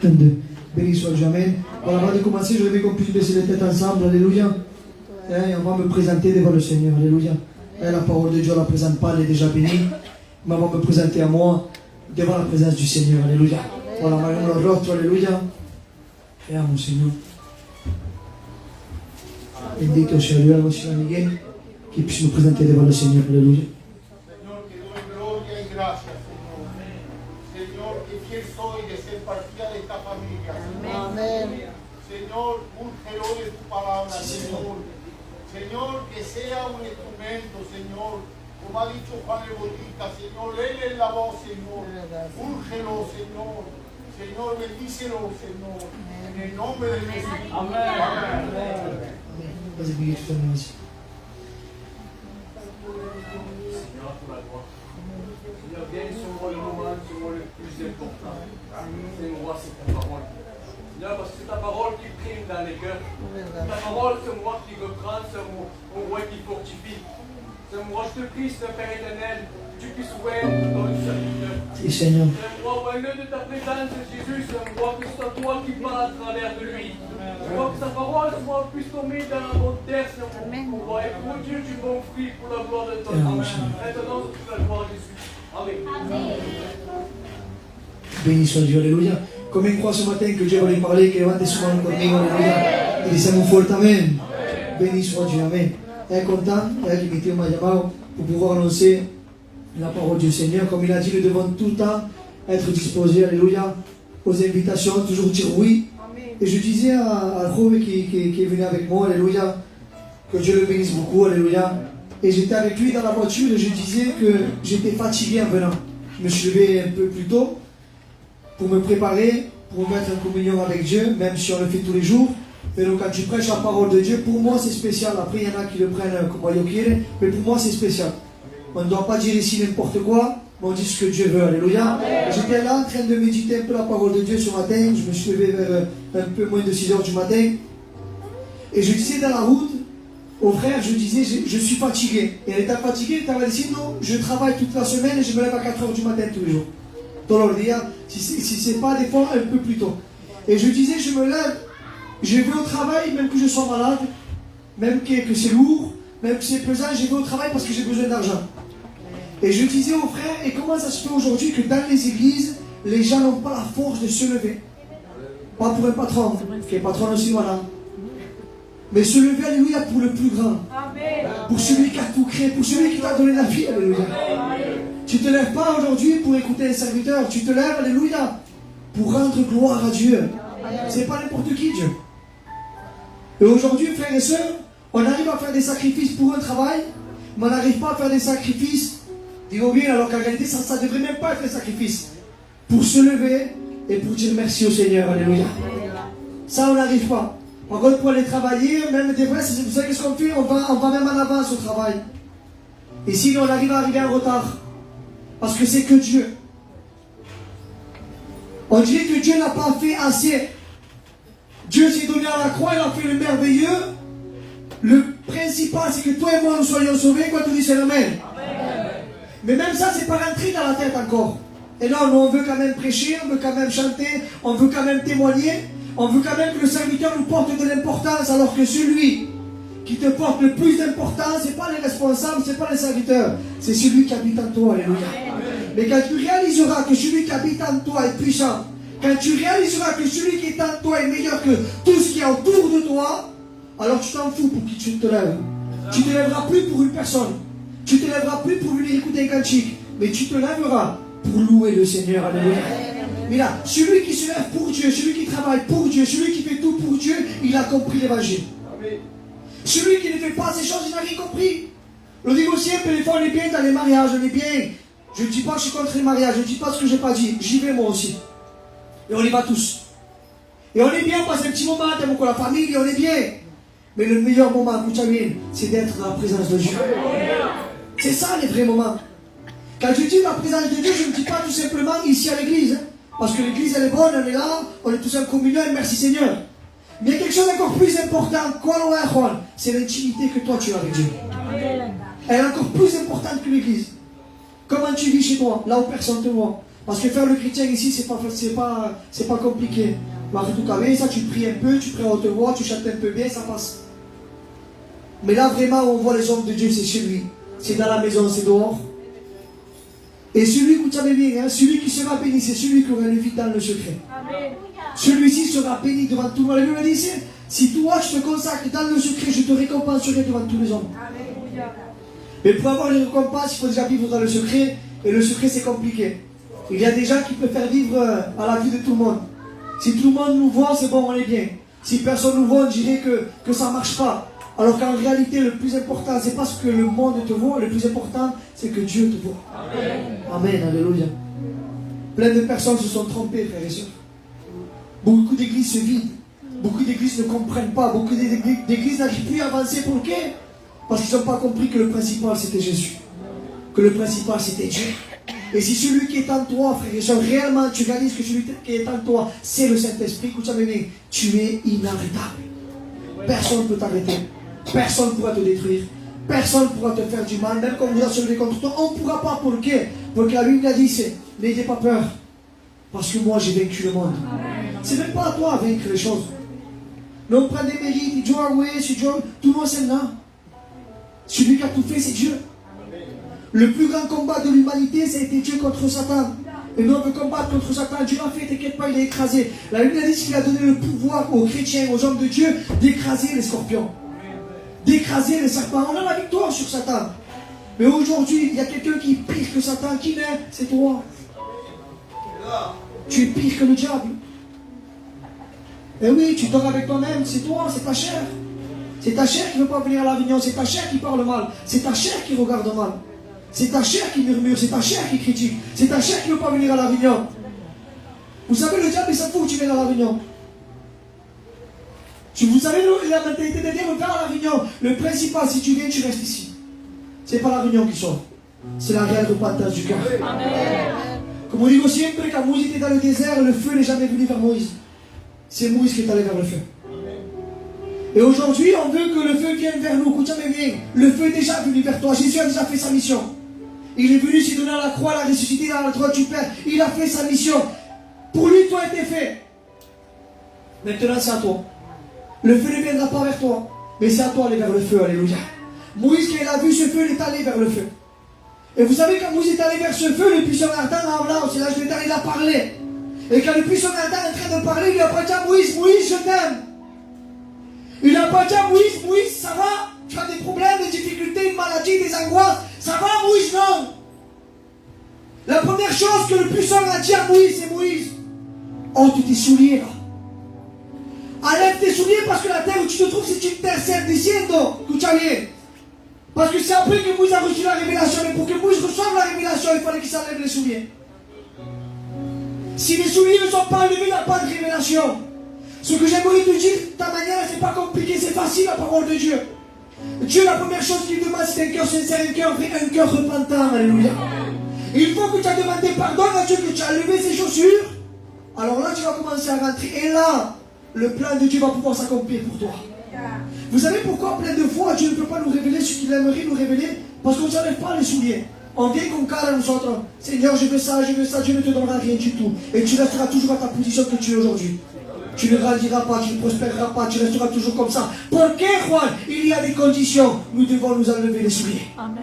Un, deux. Béni soit Dieu, amen. Voilà, avant de commencer, je voudrais qu'on puisse baisser les têtes ensemble, alléluia. Et on va me présenter devant le Seigneur, alléluia. Et la parole de Dieu, on ne la présente pas, elle est déjà bénie. Mais on va me présenter à moi devant la présence du Seigneur, alléluia. Voilà, Mario Lorotto, alléluia. Et à mon Seigneur. Bendito sia Lui, la Signora Miguel, qui puisse nous présenter devant le Seigneur, alléluia. Señor, que doy gloria y gracias, Señor. Señor, que fiel soy de ser partida de esta familia. Amén. Señor, úngelo de tu palabra, Señor. Señor, que sea un instrumento, Señor. Como ha dicho Juan el Bautista, Señor, léele la voz, Señor. Úngelo, Señor. Señor, bendícelo, Señor. En el nombre de Jesús. Amén. Amén. Vas-y, Miguel, tu fermes, vas-y. Seigneur, pour la gloire. Seigneur, viens sur moi le moment, sur moi le plus important. Seigneur, c'est ta parole. Seigneur, parce que c'est ta parole qui prime dans les cœurs. Ta parole, c'est moi qui reprend, c'est moi qui fortifie. C'est moi, je te prie, c'est un Père éternel, que tu puisses ouvrir ton serviteur. Oui, Seigneur. C'est moi, au lieu de ta présence, Jésus, c'est moi que c'est toi qui parles à travers de lui. Je vois que sa parole soit puisse tomber dans la bonne terre, Seigneur, pour voir et produire du bon fruit pour la gloire de ton nom. Maintenant, toute la gloire de Jésus. Amen. Béni soit Dieu, alléluia. Comme on croit ce matin que Dieu va lui parler, que levante su mano conmigo, alléluia. Y dicemos fuerte amén. Béni soit Dieu, amén. Et content, qui mi Dieu m'a llamado pour pouvoir annoncer la parole du Seigneur. Comme il a dit, nous devons tout le temps être disposés, alléluia, aux invitations, toujours dire oui. Et je disais à Rome qui est venu avec moi, alléluia, que Dieu le bénisse beaucoup, alléluia. Et j'étais avec lui dans la voiture et je disais que j'étais fatigué en venant. Je me suis levé un peu plus tôt pour me préparer, pour me mettre en communion avec Dieu, même si on le fait tous les jours. Mais donc quand tu prêches la parole de Dieu, pour moi c'est spécial. Après il y en a qui le prennent comme Dieu quiere, mais pour moi c'est spécial. On ne doit pas dire ici n'importe quoi, mais on dit ce que Dieu veut, alléluia. J'étais là en train de méditer un peu la parole de Dieu ce matin. Je me suis levé vers un peu moins de 6 heures du matin. Et je disais dans la route, au frère, je disais, je suis fatigué. Et elle était fatiguée, elle m'a dit, non, je travaille toute la semaine et je me lève à 4 heures du matin tous les jours. Dans l'ordinaire, si c'est pas des fois un peu plus tôt. Et je disais, je me lève, je vais au travail, même que je sois malade, même que c'est lourd, même que c'est pesant, je vais au travail parce que j'ai besoin d'argent. Et je disais aux frères, et comment ça se fait aujourd'hui que dans les églises, les gens n'ont pas la force de se lever? Pas pour un patron, qui est patron aussi, voilà. Mais se lever, alléluia, pour le plus grand. Amen. Pour celui qui a tout créé, pour celui qui t'a donné la vie, alléluia. Amen. Tu ne te lèves pas aujourd'hui pour écouter un serviteur, tu te lèves, alléluia, pour rendre gloire à Dieu. C'est pas n'importe qui, Dieu. Et aujourd'hui, frères et sœurs, on arrive à faire des sacrifices pour un travail, mais on n'arrive pas à faire des sacrifices, dis-moi bien, alors qu'en réalité, ça ne devrait même pas être un sacrifice. Pour se lever et pour dire merci au Seigneur, alléluia. Ça, on n'arrive pas. Par contre, pour aller travailler, même des fois, vous savez ce qu'on fait, on va même en avance au travail. Et sinon, on arrive à arriver en retard. Parce que c'est que Dieu. On dirait que Dieu n'a pas fait assez. Dieu s'est donné à la croix, il a fait le merveilleux. Le principal, c'est que toi et moi, nous soyons sauvés. Quand tu dis c'est Amen. Mais même ça, c'est pas rentré dans la tête encore. Et là, nous, on veut quand même prêcher, on veut quand même chanter, on veut quand même témoigner. On veut quand même que le serviteur nous porte de l'importance, alors que celui qui te porte le plus d'importance, ce n'est pas les responsables, ce n'est pas les serviteurs, c'est celui qui habite en toi, alléluia. Mais quand tu réaliseras que celui qui habite en toi est puissant, quand tu réaliseras que celui qui est en toi est meilleur que tout ce qui est autour de toi, alors tu t'en fous pour qui tu te lèves. Tu ne te lèveras plus pour une personne, tu ne te lèveras plus pour venir écouter un cantique, mais tu te lèveras pour louer le Seigneur, alléluia. Mais là, celui qui se lève pour Dieu, celui qui travaille pour Dieu, celui qui fait tout pour Dieu, il a compris l'évangile. Celui qui ne fait pas ces choses, il n'a rien compris. Le divorcé, des fois, on est bien dans les mariages, on est bien. Je ne dis pas que je suis contre les mariages, je ne dis pas ce que je n'ai pas dit. J'y vais moi aussi. Et on y va tous. Et on est bien, on passe un petit moment, t'aimes encore la famille, et on est bien. Mais le meilleur moment, c'est d'être dans la présence de Dieu. C'est ça les vrais moments. Quand je dis la présence de Dieu, je ne dis pas tout simplement ici à l'église. Hein. Parce que l'église, elle est bonne, on est là, on est tous en communion, merci Seigneur. Mais il y a quelque chose d'encore plus important, c'est l'intimité que toi tu as avec Dieu. Elle est encore plus importante que l'église. Comment tu vis chez toi, là où personne ne te voit. Parce que faire le chrétien ici, c'est pas compliqué. Ça, tu pries un peu, tu pries à haute voix, tu chantes un peu bien, ça passe. Mais là, vraiment, où on voit les hommes de Dieu, c'est chez lui. C'est dans la maison, c'est dehors. Et celui, vous savez bien, hein, celui qui sera béni, c'est celui qui aura le vide dans le secret. Celui-ci sera béni devant tout le monde. La Bible dit, si toi, je te consacre dans le secret, je te récompenserai devant tous les hommes. Mais pour avoir les récompenses, il faut déjà vivre dans le secret. Et le secret, c'est compliqué. Il y a des gens qui préfèrent vivre à la vue de tout le monde. Si tout le monde nous voit, c'est bon, on est bien. Si personne nous voit, on dirait que ça ne marche pas. Alors qu'en réalité, le plus important, c'est pas ce que le monde te voit. Le plus important, c'est que Dieu te voit. Amen. Amen, alléluia. Plein de personnes se sont trompées, frères et sœurs. Beaucoup d'églises se vident. Beaucoup d'églises ne comprennent pas. Beaucoup d'églises n'arrivent plus à avancer. Pourquoi? Parce qu'ils n'ont pas compris que le principal, c'était Jésus. Que le principal, c'était Dieu. Et si celui qui est en toi, frère et soeur, réellement tu réalises que celui qui est en toi, c'est le Saint-Esprit, écoute ça, bébé, tu es inarrêtable. Personne ne peut t'arrêter. Personne ne pourra te détruire. Personne ne pourra te faire du mal. Même quand vous acharnez contre toi, on ne pourra pas. Pourquoi? Parce que la Bible a dit, n'ayez pas peur. Parce que moi, j'ai vaincu le monde. C'est même pas à toi de vaincre les choses. Mais on prend des mérites, Dieu a ouais, c'est Dieu, tout le monde c'est là. Celui qui a tout fait, c'est Dieu. Le plus grand combat de l'humanité, ça a été Dieu contre Satan. Et nous, on veut combattre contre Satan. Dieu l'a fait, t'inquiète pas, il est écrasé. La Bible a dit qu'il a donné le pouvoir aux chrétiens, aux hommes de Dieu, d'écraser les scorpions. D'écraser les serpents. On a la victoire sur Satan. Mais aujourd'hui, il y a quelqu'un qui est pire que Satan. Qui n'est? C'est toi. Tu es pire que le diable. Et oui, tu dors avec toi-même, c'est toi, c'est ta chair. C'est ta chair qui ne veut pas venir à la réunion, c'est ta chair qui parle mal, c'est ta chair qui regarde mal. C'est ta chair qui murmure, c'est ta chair qui critique, c'est ta chair qui ne veut pas venir à la réunion. Vous savez, le diable, il s'en fout que tu viennes à la réunion. Vous savez, la mentalité de Dieu, on va à la réunion. Le principal, si tu viens, tu restes ici. Ce n'est pas la réunion qui sort, c'est la réelle repentance du cœur. Comme on dit aussi, quand Moïse était dans le désert, le feu n'est jamais venu vers Moïse. C'est Moïse qui est allé vers le feu. Et aujourd'hui, on veut que le feu vienne vers nous. Écoute, mais viens. Le feu est déjà venu vers toi. Jésus a déjà fait sa mission. Il est venu s'y donner à la croix, la ressusciter dans la droite du Père. Il a fait sa mission. Pour lui, tout a été fait. Maintenant, c'est à toi. Le feu ne viendra pas vers toi. Mais c'est à toi d'aller vers le feu. Alléluia. Moïse, quand il a vu ce feu, il est allé vers le feu. Et vous savez, quand Moïse est allé vers ce feu, le puissant ardent, c'est l'âge de temps, il a parlé. Et quand le puissant ardent est en train de parler, il n'a pas dit à Moïse, Moïse, je t'aime. Il n'a pas dit à Moïse, Moïse, ça va? Tu as des problèmes, des difficultés, une maladie, des angoisses. Ça va, Moïse? Non. La première chose que le puissant a dit à Moïse, c'est Moïse, ôte tes souliers là. Enlève tes souliers parce que la terre où tu te trouves, c'est une terre sainte. Diciendo, escuchale. Parce que c'est après que Moïse a reçu la révélation. Mais pour que Moïse reçoive la révélation, il fallait qu'il s'enlève les souliers. Si les souliers ne sont pas enlevés, il n'y a pas de révélation. Ce que j'aimerais te dire, ta manière, c'est pas compliqué, c'est facile la parole de Dieu. Dieu, la première chose qu'il demande, c'est un cœur sincère, un cœur vrai, un cœur repentant. Alléluia. Il faut que tu as demandé pardon à Dieu, que tu as levé ses chaussures. Alors là, tu vas commencer à rentrer. Et là, le plan de Dieu va pouvoir s'accomplir pour toi. Vous savez pourquoi plein de fois Dieu ne peut pas nous révéler ce qu'il aimerait nous révéler? Parce qu'on ne s'enlève pas les souliers. On vient comme cas à nous autres. Seigneur, je veux ça, Dieu ne te donnera rien du tout. Et tu resteras toujours à ta position que tu es aujourd'hui. Tu ne grandiras pas, tu ne prospéreras pas, tu resteras toujours comme ça. Pourquoi, Juan? Il y a des conditions. Nous devons nous enlever les souliers. Amen.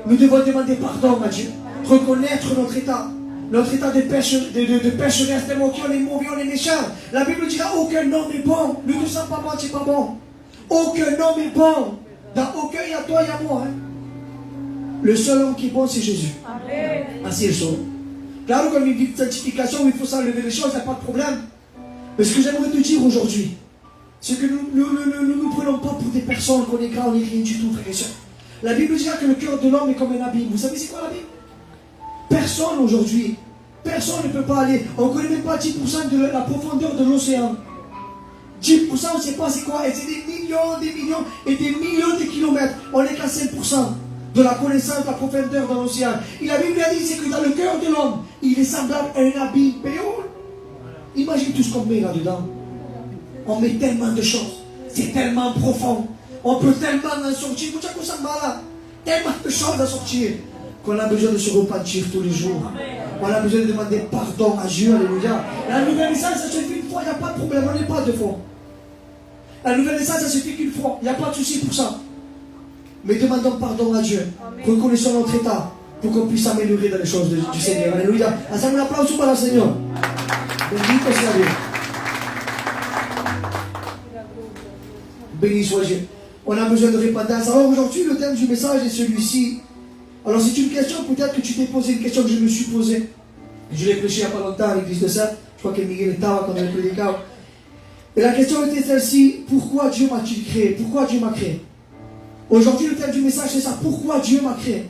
Nous devons demander pardon à Dieu. Reconnaître notre état. Notre état de pécheresse, tellement qu'on est mauvais, on est méchant. La Bible dira aucun homme est bon. Ne te sens pas bon, tu n'es pas bon. Aucun homme est bon. Dans aucun, il y a toi, il y a moi. Hein. Le seul homme qui est bon, c'est Jésus. Amen. Ainsi est chose. Claro, comme une vie de sanctification où il faut s'enlever les choses, il n'y a pas de problème. Mais ce que j'aimerais te dire aujourd'hui, c'est que nous ne nous prenons pas pour des personnes qu'on est grands, on n'est rien du tout, frères et sœurs. La Bible dira que le cœur de l'homme est comme un abîme. Vous savez c'est quoi l'abîme? Personne aujourd'hui, personne ne peut pas aller. On ne connaît même pas 10% de la profondeur de l'océan. 10%, on ne sait pas c'est quoi. Et c'est des millions et des millions de kilomètres. On n'est qu'à 5% de la connaissance de la profondeur de l'océan. Et la Bible a dit c'est que dans le cœur de l'homme, il est semblable à un abîme. Imagine tout ce qu'on met là-dedans. On met tellement de choses. C'est tellement profond. On peut tellement en sortir. Vous savez quoi ça me va là? Tellement de choses à sortir qu'on a besoin de se repentir tous les jours. On a besoin de demander pardon à Dieu. Alléluia. La nouvelle naissance, ça se fait une fois, il n'y a pas de problème. On n'est pas deux fois. La nouvelle naissance, ça se fait qu'une fois. Il n'y a pas de souci pour ça. Mais demandons pardon à Dieu. Reconnaissons notre état pour qu'on puisse s'améliorer dans les choses du Seigneur. Alléluia. Un applaudissement pour le Seigneur. Bendito soit Dieu. Béni soit Dieu. On a besoin de repentance. Alors aujourd'hui, le thème du message est celui-ci. Alors c'est une question, peut-être que tu t'es posé, une question que je me suis posée. Je l'ai prêché il n'y a pas longtemps à l'église de Saint. Je crois que Miguel était quand on a prédiqué. Et la question était celle-ci. Pourquoi Dieu m'a-t-il créé? Pourquoi Dieu m'a créé? Aujourd'hui, le thème du message, c'est ça. Pourquoi Dieu m'a créé?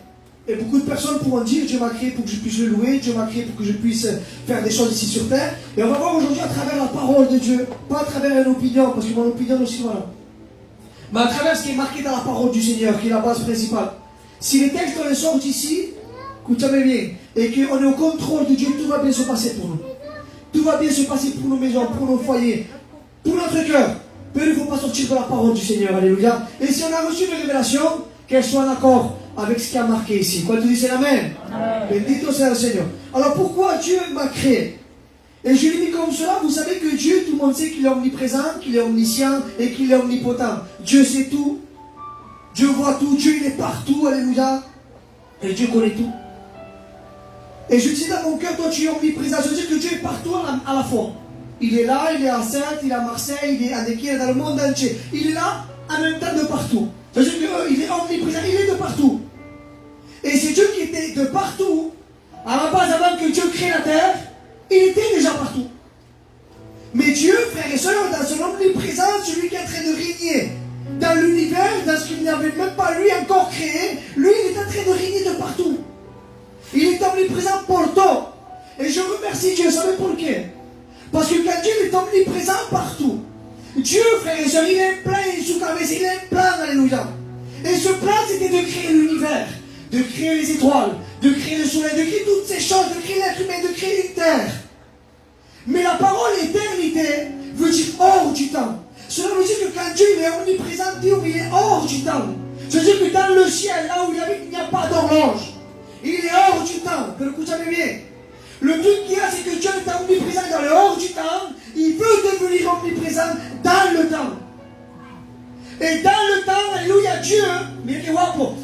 Et beaucoup de personnes pourront dire, Dieu m'a créé pour que je puisse le louer, Dieu m'a créé pour que je puisse faire des choses ici sur terre. Et on va voir aujourd'hui à travers la parole de Dieu, pas à travers une opinion, parce que mon opinion aussi, voilà. Mais à travers ce qui est marqué dans la parole du Seigneur, qui est la base principale. Si les textes on les sort d'ici, écoutez bien, et qu'on est au contrôle de Dieu, tout va bien se passer pour nous. Tout va bien se passer pour nos maisons, pour nos foyers, pour notre cœur. Mais il ne faut pas sortir de la parole du Seigneur, alléluia. Et si on a reçu une révélation, qu'elle soit en accord avec ce qui a marqué ici. Quand tu dis c'est l'amen. Bendito soit le Seigneur. Alors pourquoi Dieu m'a créé? Et je l'ai mis comme cela. Vous savez que Dieu, tout le monde sait qu'il est omniprésent, qu'il est omniscient et qu'il est omnipotent. Dieu sait tout. Dieu voit tout. Dieu il est partout, alléluia. Et Dieu connaît tout. Et je dis dans mon cœur, toi tu es omniprésent. Je dis que Dieu est partout à la fois. Il est là, il est à Sainte, il est à Marseille, il est à Nequier, dans le monde entier. Il est là en même temps de partout. C'est-à-dire qu'il est omniprésent, il est de partout. Et c'est Dieu qui était de partout. À la base, avant que Dieu crée la terre, il était déjà partout. Mais Dieu, frères et sœurs, dans son omniprésence, celui qui est en train de régner dans l'univers, dans ce qu'il n'avait même pas lui encore créé, lui, il est en train de régner de partout. Il est omniprésent partout. Et je remercie Dieu, savez pourquoi? Parce que quand Dieu est omniprésent partout, Dieu, frères et sœurs, il a un plan, il a un plan, alléluia. Et ce plan, c'était de créer l'univers, de créer les étoiles, de créer le soleil, de créer toutes ces choses, de créer l'être humain, de créer une terre. Mais la parole éternité veut dire hors du temps. Cela veut dire que quand Dieu il est omniprésent, Dieu il est hors du temps. C'est-à-dire que dans le ciel, là où il n'y a pas d'horloge, il est hors du temps. Que écoutez bien. Le truc qu'il y a, c'est que Dieu est omniprésent dans le hors du temps. Il veut devenir omniprésent dans le temps. Et dans le temps, alléluia, Dieu,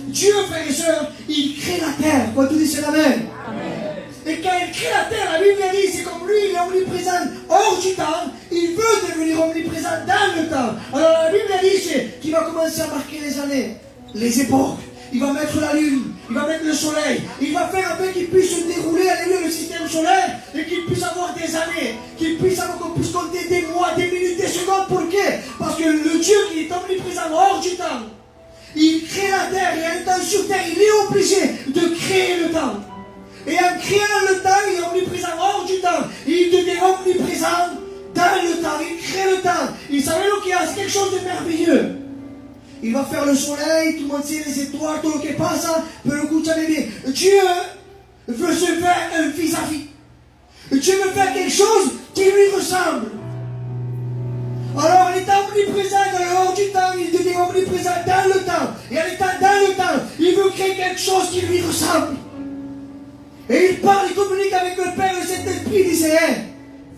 Dieu, frères et sœurs, il crée la terre. Quand tu dis c'est l'amen. Et quand il crée la terre, la Bible dit, c'est comme lui, il est omniprésent hors du temps. Il veut devenir omniprésent dans le temps. Alors la Bible dit, c'est qu'il va commencer à marquer les années, les époques. Il va mettre la lune, il va mettre le soleil, il va faire afin qu'il puisse se dérouler, alléluia, le système solaire, et qu'il puisse avoir des années, qu'on puisse compter des mois, des minutes, des secondes. Pourquoi? Parce que le Dieu qui est omniprésent hors du temps, il crée la terre, et en temps sur terre, il est obligé de créer le temps. Et en créant le temps, il est omniprésent hors du temps, il devient omniprésent dans le temps, il crée le temps. Il savait qu'il y a quelque chose de merveilleux. Il va faire le soleil, tout le monde sait les étoiles, tout ce qui passe, mais le coup, savez bien, Dieu veut se faire un vis-à-vis. Dieu veut faire quelque chose qui lui ressemble. Alors, en étant omniprésent dans le hors du temps, il devient omniprésent dans le temps. Et en étant dans le temps, il veut créer quelque chose qui lui ressemble. Et il parle, il communique avec le Père et le Saint-Esprit, il disait, hey,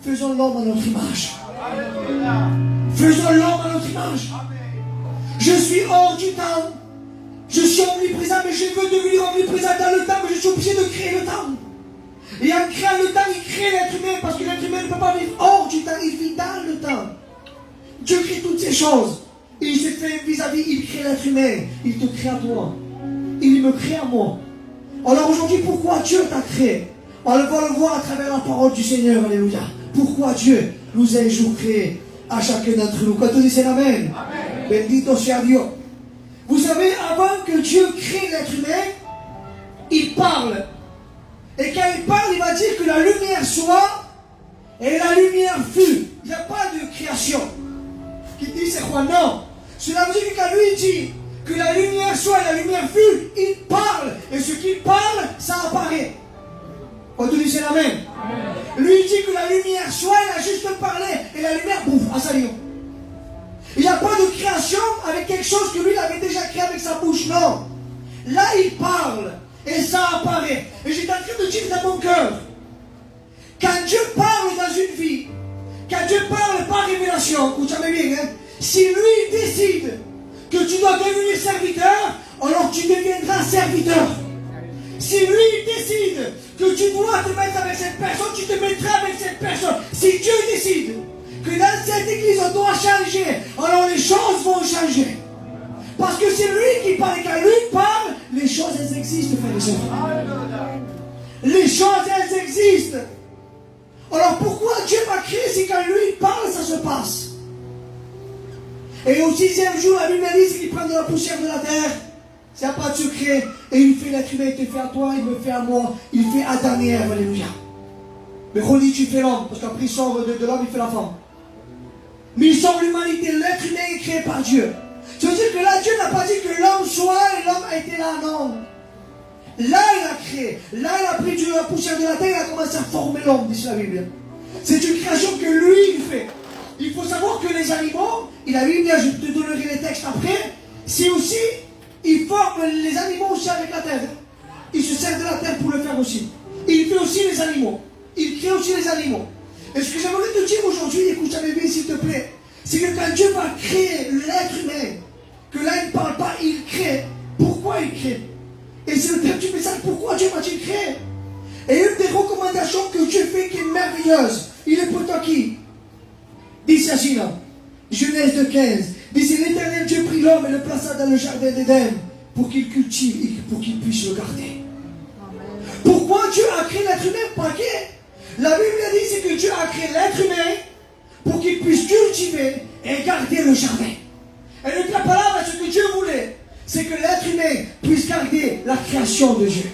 faisons l'homme à notre image. Faisons l'homme à notre image. Je suis hors du temps. Je suis omniprésent, mais je veux devenir omniprésent dans le temps, mais je suis obligé de créer le temps. Et en créant le temps, il crée l'être humain, parce que l'être humain ne peut pas vivre hors du temps, il vit dans le temps. Dieu crée toutes ces choses. Il se fait vis-à-vis, il crée l'être humain. Il te crée à toi. Il me crée à moi. Alors aujourd'hui, pourquoi Dieu t'a créé? On va le voir à travers la parole du Seigneur, alléluia. Pourquoi Dieu nous a un jour créés à chacun d'entre nous? Quand on dit c'est l'amen. Bendito sea Dieu. Vous savez, avant que Dieu crée l'être humain, il parle. Et quand il parle, il va dire que la lumière soit et la lumière fut. Il n'y a pas de création. Qui dit c'est quoi? Non. Cela veut dire que quand lui dit que la lumière soit et la lumière fut, il parle. Et ce qu'il parle, ça apparaît. On te dit c'est l'amen. Lui il dit que la lumière soit, il a juste parlé. Et la lumière bouffe, à sa lion. Il n'y a pas de création avec quelque chose que lui il avait déjà créé avec sa bouche, non. Là il parle et ça apparaît. Et j'étais en train de dire dans mon cœur Quand Dieu parle dans une vie, quand Dieu parle par révélation, écoutez bien, hein, si lui décide que tu dois devenir serviteur, alors tu deviendras serviteur. Si lui décide que tu dois te mettre avec cette personne, tu te mettras avec cette personne. Si Dieu décide que dans cette église on doit changer, alors les choses vont changer. Parce que c'est lui qui parle, et quand lui parle, les choses elles existent, frères et sœurs. Les choses elles existent. Alors pourquoi Dieu m'a créé si quand lui parle, ça se passe? Et au 6e jour, la Bible dit qu'il prend de la poussière de la terre. C'est un pas de secret. Et il fait l'être humain, il te fait à toi, il me fait à moi. Il fait Adam et Ève, alléluia. Mais Rodi, tu fais l'homme, parce qu'après il sort de l'homme, il fait la femme. Mais il sort l'humanité, l'être humain est créé par Dieu. Ça veut dire que là, Dieu n'a pas dit que l'homme soit et l'homme a été là, non. Là, il a créé. Là, il a pris de la poussière de la terre, il a commencé à former l'homme, dit la Bible. C'est une création que lui, il fait. Il faut savoir que les animaux, il a dit, je te donnerai les textes après, c'est aussi, il forme les animaux aussi avec la terre. Il se sert de la terre pour le faire aussi. Il fait aussi les animaux. Il crée aussi les animaux. Et ce que j'aimerais te dire aujourd'hui, écoute-moi bien s'il te plaît, c'est que quand Dieu va créer l'être humain, que là il ne parle pas, il crée. Pourquoi il crée? Et c'est le thème du message, pourquoi Dieu m'a-t-il créé? Et une des recommandations que Dieu fait qui est merveilleuse, il est pour toi qui? Dit ceci là, Genèse 2,15. Dit c'est l'Éternel Dieu prit l'homme et le plaça dans le jardin d'Éden pour qu'il cultive et pour qu'il puisse le garder. Pourquoi Dieu a créé l'être humain? Pas que la Bible dit c'est que Dieu a créé l'être humain pour qu'il puisse cultiver et garder le jardin. Et donc la parole, ce que Dieu voulait, c'est que l'être humain puisse garder la création de Dieu.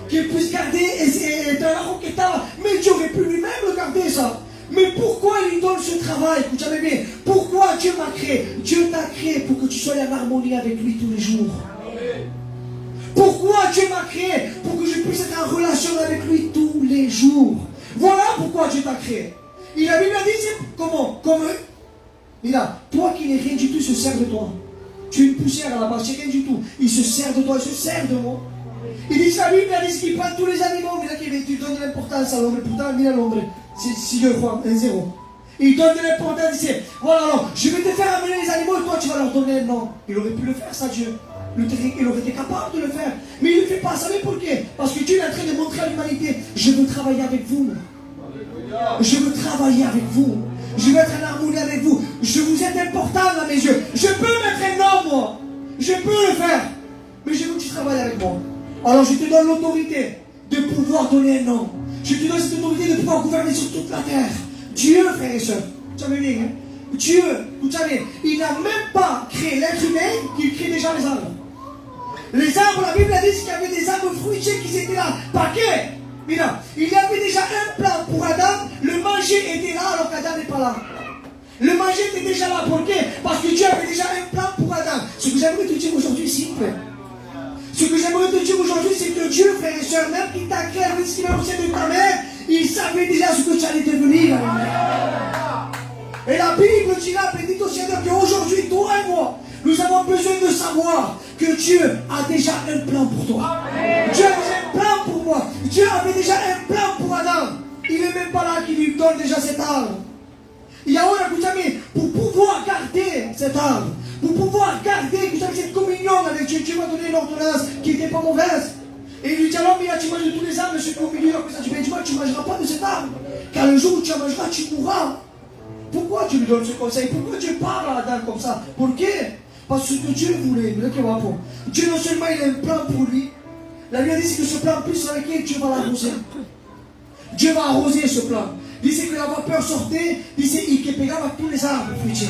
Qu'il puisse garder et dans la roqueta, mais Dieu aurait pu lui-même le garder ça. Mais pourquoi il lui donne ce travail? Écoutez bien, pourquoi Dieu m'a créé? Dieu t'a créé pour que tu sois en harmonie avec lui tous les jours. Pourquoi Dieu m'a créé? Pour que je puisse être en relation avec lui tous les jours. Voilà pourquoi Dieu t'a créé. Il a dit, c'est comment? Comme eux. Il a, toi qui n'es rien du tout, il se sert de toi. Tu es une poussière à la base, c'est rien du tout. Il se sert de toi, il se sert de moi. Il dit, sa Bible, il dit qu'il prend tous les animaux, mais là, tu donnes de l'importance à l'homme. Pourtant, il a l'homme. C'est 2 fois, 1-0. Il donne de l'importance, il dit, voilà, alors, je vais te faire amener les animaux et toi, tu vas leur donner un nom. Il aurait pu le faire, ça, Dieu. Il aurait été capable de le faire. Mais il ne le fait pas. Vous savez pourquoi? Parce que Dieu est en train de montrer à l'humanité, je veux travailler avec vous. Je veux travailler avec vous. Je veux être en harmonie avec vous. Je vous êtes important à mes yeux. Je peux mettre un nom, moi. Je peux le faire. Mais je veux que tu travailles avec moi. Alors je te donne l'autorité de pouvoir donner un nom. Je te donne cette autorité de pouvoir gouverner sur toute la terre. Dieu, frères et sœurs, vous savez bien, hein? Dieu, vous savez, il n'a même pas créé l'être humain, qu'il crée déjà les arbres. Les arbres, la Bible a dit qu'il y avait des arbres fruitiers qui étaient là. Paquet. Mais là, il y avait déjà un plan pour Adam. Le manger était là alors qu'Adam n'est pas là. Le manger était déjà là. Pourquoi? Parce que Dieu avait déjà un plan pour Adam. Ce que j'aimerais te dire aujourd'hui, s'il te plaît. Ce que j'aimerais te dire aujourd'hui, c'est que Dieu, frère et soeur, même qui t'a créé avec ce qu'il a au sein de ta mère, il savait déjà ce que tu allais devenir. Et la Bible dira, béni au Seigneur, qu'aujourd'hui, toi et moi, nous avons besoin de savoir que Dieu a déjà un plan pour toi. Dieu a déjà un plan pour moi. Dieu avait déjà un plan pour Adam. Il n'est même pas là qui lui donne déjà cet arbre. Il y a pour pouvoir garder cet arbre, pour pouvoir garder cette communion avec Dieu, Dieu m'a donné une ordonnance qui n'était pas mauvaise. Et il lui dit alors, mais là, tu manges de tous les arbres, mais ce qui est au milieu, après ça, tu ne mangeras pas de cet arbre. Car le jour où tu en mangeras, tu mourras. Pourquoi tu lui donnes ce conseil? Pourquoi Dieu parle à Adam comme ça? Pourquoi? Parce que Dieu voulait. Dieu non seulement il a un plan pour lui, la Bible dit que ce plan plus sur lequel Dieu va l'arroser. Dieu va arroser ce plan. Il dit que la vapeur sortait, il dit qu'il pégava tous les arbres fruitiers.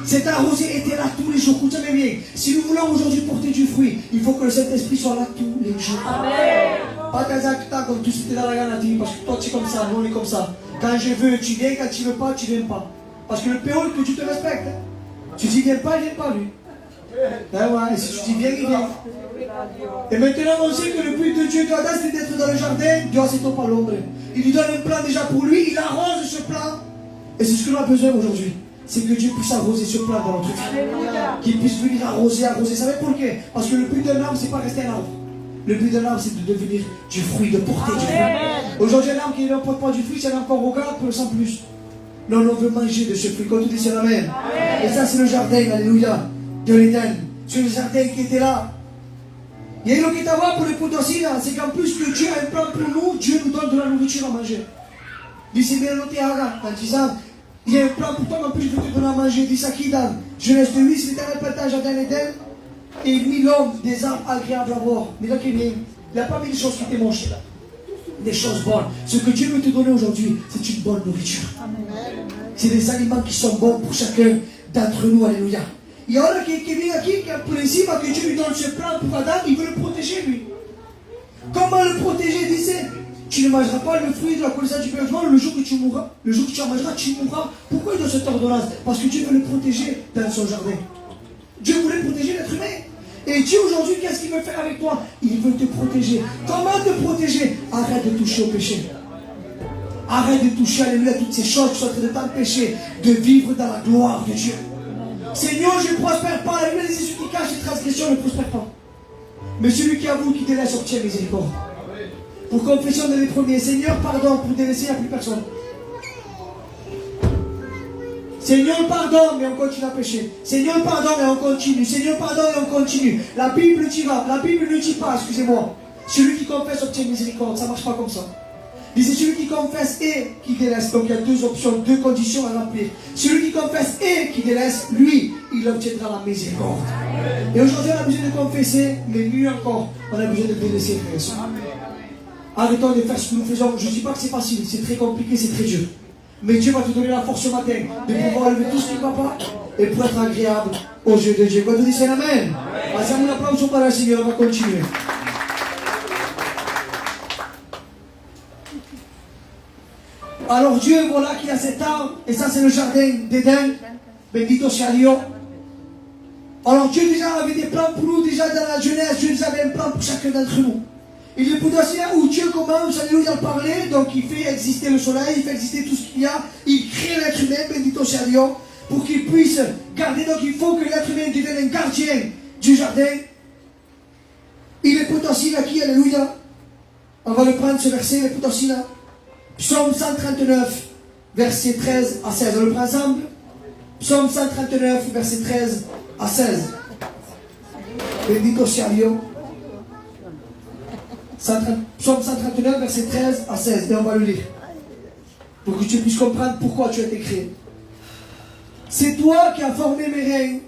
Cet arrosé était là tous les jours. Écoutez bien, si nous voulons aujourd'hui porter du fruit, il faut que le Saint-Esprit soit là tous les jours. Amen. Pas t'as comme tout c'était dans la garantie, parce que toi tu es comme ça, nous on est comme ça. Quand je veux, tu viens, quand tu ne veux pas, tu ne viens pas. Parce que le PO, que tu te respectes. Hein. Tu dis viens pas, il ne vient pas lui. Ben ouais, et si tu dis viens, il vient. Et maintenant on sait que le but de Dieu d'Adam c'est d'être dans le jardin, Dieu s'étend par l'ombre. Il lui donne un plan déjà pour lui, il arrose ce plan. Et c'est ce que l'on a besoin aujourd'hui. C'est que Dieu puisse arroser ce plan dans notre vie. Qu'il puisse venir arroser. Vous savez pourquoi? Parce que le but d'un arbre, c'est pas rester un arbre. Le but d'un arbre, c'est de devenir du fruit, de porter du fruit. Aujourd'hui, un homme qui ne porte pas du fruit, c'est un homme qu'on regarde, puis on sent plus. Non, on veut manger de ce fruit. Quand tu dis c'est Amen. Et ça, c'est le jardin, alléluia, de l'Éden. C'est le jardin qui était là. Il y a une qui t'avoir pour le potentiel, c'est qu'en plus que Dieu a un plan pour nous, Dieu nous donne de la nourriture à manger. Dis c'est bien noté en disant, il y a un plan pour toi, mais en plus je veux te donner à manger. Dis ça qui donne. Genèse de 8, l'Éternel planta un jardin d'Éden et il mit l'homme des arbres agréables à voir. Mais là qui vient, il n'a pas mis des choses qui t'aient mangées là. Des choses bonnes. Ce que Dieu veut te donner aujourd'hui, c'est une bonne nourriture. C'est des aliments qui sont bons pour chacun d'entre nous. Alléluia. Il y en a qui vient ici, qui a le principe que Dieu lui donne ce plan pour Adam, il veut le protéger lui. Comment le protéger? Il disait, tu ne mangeras pas le fruit de la connaissance du bien et du mal, le jour que tu mourras, le jour que tu en mangeras, tu mourras. Pourquoi il donne cette ordonnance? Parce que Dieu veut le protéger dans son jardin. Dieu voulait protéger l'être humain. Et Dieu aujourd'hui, qu'est-ce qu'il veut faire avec toi? Il veut te protéger. Comment te protéger? Arrête de toucher au péché. Arrête de toucher, alléluia, toutes ces choses qui sont en train de t'empêcher de vivre dans la gloire de Dieu. Seigneur, je ne prospère pas. La Bible dit, celui qui cache les transgressions ne prospère pas. Mais celui qui avoue, qui délaisse, obtient miséricorde. Pour confession de les premiers, Seigneur, pardon, pour délaisser, il n'y a plus personne. Seigneur, pardon, mais on continue à pécher. Seigneur, pardon, mais on continue. Seigneur, pardon, et on continue. La Bible dit va. La Bible ne dit pas, excusez-moi. Celui qui confesse obtient miséricorde. Ça ne marche pas comme ça. C'est celui qui confesse et qui délaisse. Donc il y a deux options, deux conditions à remplir. Celui qui confesse et qui délaisse, lui, il obtiendra la miséricorde. Et aujourd'hui, on a besoin de confesser, mais mieux encore, on a besoin de délaisser, frères et sœurs. Arrêtons de faire ce que nous faisons. Je ne dis pas que c'est facile, c'est très compliqué, c'est très dur. Mais Dieu va te donner la force ce matin de pouvoir lever tout ce qui ne va pas et pour être agréable aux yeux de Dieu. Quand vous dites Amen. Passez un applaudissement par le Seigneur, on va continuer. Alors Dieu, voilà qu'il a cet arbre, et ça c'est le jardin d'Éden. Bendito sea Dieu. Alors Dieu déjà avait des plans pour nous, déjà dans la Genèse, Dieu nous avait un plan pour chacun d'entre nous. Il est potentiel où Dieu commence, alléluia, à parler, donc il fait exister le soleil, il fait exister tout ce qu'il y a, il crée l'être humain, bendito sea Dieu, pour qu'il puisse garder, donc il faut que l'être humain devienne un gardien du jardin. Il est potentiel à qui, alléluia. On va le prendre ce verset, il est potentiel là. Psaume 139, verset 13 à 16. On le prend ensemble? Psaume 139, verset 13 à 16. Bendito sea Dieu. Psaume 139, verset 13 à 16. Et on va le lire. Pour que tu puisses comprendre pourquoi tu as été créé. C'est toi qui as formé mes reins,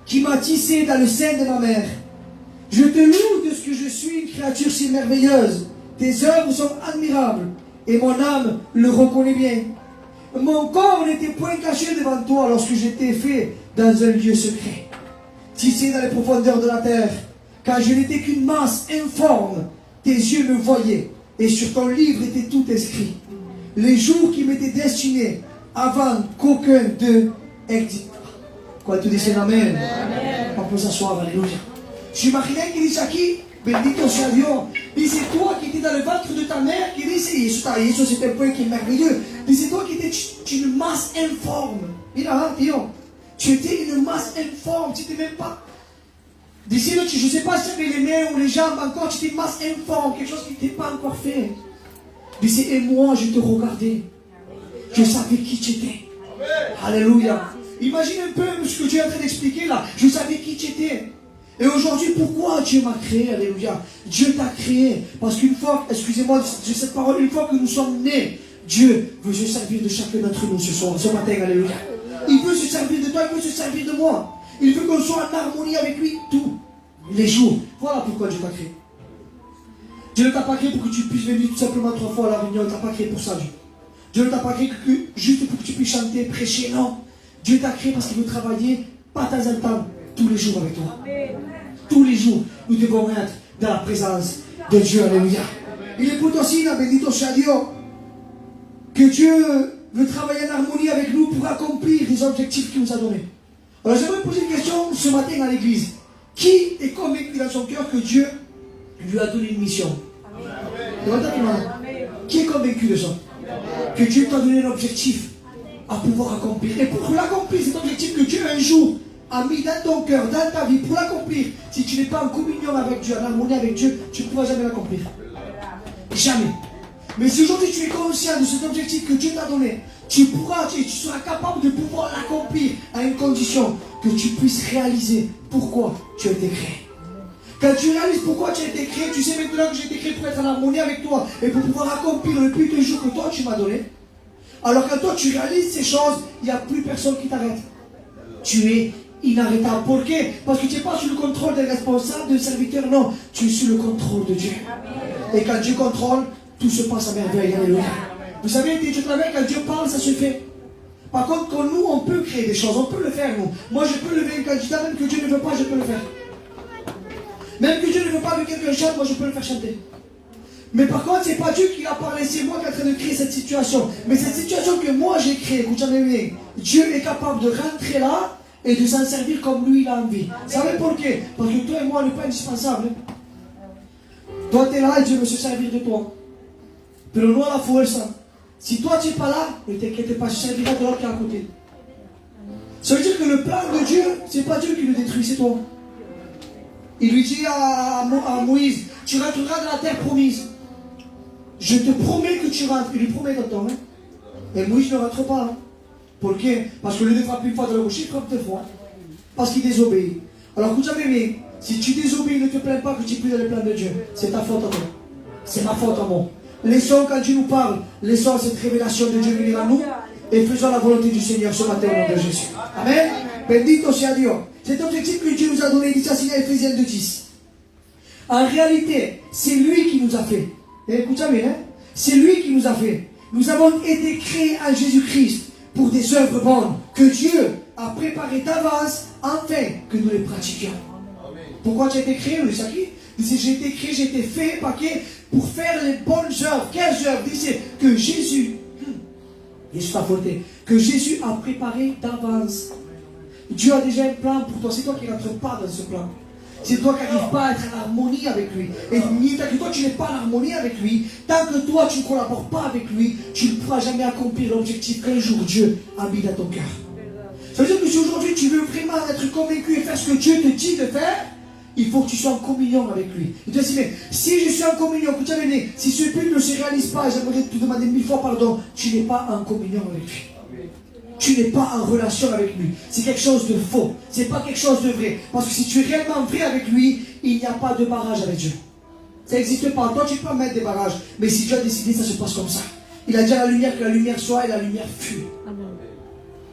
qui m'as tissé dans le sein de ma mère. Je te loue de ce que je suis une créature si merveilleuse. Tes œuvres sont admirables. Et mon âme le reconnaît bien. Mon corps n'était point caché devant toi lorsque j'étais fait dans un lieu secret, tissé dans les profondeurs de la terre, car je n'étais qu'une masse informe. Tes yeux me voyaient, et sur ton livre était tout écrit. Les jours qui m'étaient destinés avant qu'aucun d'eux existe. Quand tu dis c'est Amen, on peut s'asseoir, alléluia. Je suis marié qui dit ça qui? Bendito sea Dieu. Dis c'est toi qui étais dans le ventre de ta mère qui dit c'est un point qui est merveilleux. Dis c'est toi qui étais une masse informe. Tu étais une masse informe, tu n'étais même pas. D'ici là, je ne sais pas si tu avais les mains ou les jambes encore, tu étais une masse informe, quelque chose qui n'était pas encore fait. Dis et moi je te regardais. Je savais qui tu étais. Alléluia. Imagine un peu ce que Dieu est en train d'expliquer là. Je savais qui tu étais. Et aujourd'hui, pourquoi Dieu m'a créé? Alléluia. Dieu t'a créé. Parce qu'une fois, excusez-moi de cette parole, une fois que nous sommes nés, Dieu veut se servir de chacun d'entre nous ce matin. Alléluia. Il veut se servir de toi, il veut se servir de moi. Il veut qu'on soit en harmonie avec lui tous les jours. Voilà pourquoi Dieu t'a créé. Dieu ne t'a pas créé pour que tu puisses venir tout simplement 3 fois à la réunion. Il ne t'a pas créé pour ça, Dieu. Dieu ne t'a pas créé juste pour que tu puisses chanter, prêcher. Non. Dieu t'a créé parce qu'il veut travailler, pas de temps en temps, tous les jours avec toi. Tous les jours, nous devons être dans la présence de Dieu. Alléluia. Il est potentiel, bendito sea Dieu, que Dieu veut travailler en harmonie avec nous pour accomplir les objectifs qu'il nous a donnés. Alors j'aimerais poser une question ce matin à l'église. Qui est convaincu dans son cœur que Dieu lui a donné une mission? Qui est convaincu de ça? Que Dieu t'a donné un objectif à pouvoir accomplir. Et pour l'accomplir, cet objectif que Dieu un jour a mis dans ton cœur, dans ta vie, pour l'accomplir, si tu n'es pas en communion avec Dieu, en harmonie avec Dieu, tu ne pourras jamais l'accomplir. Jamais. Mais si aujourd'hui tu es conscient de cet objectif que Dieu t'a donné, tu seras capable de pouvoir l'accomplir à une condition que tu puisses réaliser pourquoi tu as été créé. Quand tu réalises pourquoi tu as été créé, tu sais maintenant que j'ai été créé pour être en harmonie avec toi et pour pouvoir accomplir le but du jour que toi tu m'as donné. Alors quand toi tu réalises ces choses, il n'y a plus personne qui t'arrête. Tu es inarrêtable. Pourquoi? Parce que tu n'es pas sous le contrôle des responsables, des serviteurs, non. Tu es sous le contrôle de Dieu. Et quand Dieu contrôle, tout se passe à merveille. Alléluia. Vous savez, Dieu travaille, quand Dieu parle, ça se fait. Par contre, quand nous, on peut créer des choses, on peut le faire, nous. Moi, je peux lever un candidat, même que Dieu ne veut pas, je peux le faire. Même que Dieu ne veut pas que quelqu'un chante, moi, je peux le faire chanter. Mais par contre, ce n'est pas Dieu qui a parlé, c'est moi qui est en train de créer cette situation. Mais cette situation que moi, j'ai créée, écoutez bien, Dieu est capable de rentrer là et de s'en servir comme lui, il a envie. Vous savez pourquoi? Parce que toi et moi, on n'est pas indispensables. Toi, tu es là et Dieu veut se servir de toi. Pero no a la fuerza. Si toi, tu n'es pas là, ne t'inquiète pas, je servirai de l'autre qui est à côté. Ça veut dire que le plan de Dieu, ce n'est pas Dieu qui le détruit, c'est toi. Il lui dit à Moïse, tu rentreras dans la terre promise. Je te promets que tu rentres. Il lui promet d'entendre. Et Moïse ne rentre pas. Hein. Pourquoi? Parce que le ne frappe une fois dans le rocher, il frappe deux fois. Parce qu'il désobéit. Alors écoute bien, si tu désobéis, ne te plains pas que tu es plus dans le plan de Dieu. C'est ta faute à toi. C'est ma faute à moi. Laissons quand Dieu nous parle, laissons cette révélation de Dieu venir à nous et faisons la volonté du Seigneur ce matin au nom de Jésus. Amen. Bendito sea Dieu. Cet objectif que Dieu nous a donné, dit ça, c'est Ephésiens 2:10. En réalité, c'est lui qui nous a fait. Écoutez bien, hein? C'est lui qui nous a fait. Nous avons été créés en Jésus-Christ pour des œuvres bonnes que Dieu a préparées d'avance afin que nous les pratiquions. Amen. Pourquoi tu as été créé, le sacré? J'ai été créé, j'ai été fait pour faire les bonnes œuvres. Quelles œuvres? Que Jésus, que Jésus a préparé d'avance. Dieu a déjà un plan pour toi. C'est toi qui ne rentres pas dans ce plan. C'est toi qui n'arrives pas à être en harmonie avec lui. Et tant que toi tu n'es pas en harmonie avec lui, tant que toi tu ne collabores pas avec lui, tu ne pourras jamais accomplir l'objectif qu'un jour Dieu habite dans ton cœur. Ça veut dire que si aujourd'hui tu veux vraiment être convaincu et faire ce que Dieu te dit de faire, il faut que tu sois en communion avec lui. Et tu vas dire, mais si je suis en communion, si ce but ne se réalise pas, j'aimerais te demander 1000 fois pardon, tu n'es pas en communion avec lui. Tu n'es pas en relation avec lui. C'est quelque chose de faux. Ce n'est pas quelque chose de vrai. Parce que si tu es réellement vrai avec lui, il n'y a pas de barrage avec Dieu. Ça n'existe pas. Toi, tu peux mettre des barrages. Mais si Dieu a décidé, ça se passe comme ça. Il a dit à la lumière que la lumière soit et la lumière fut.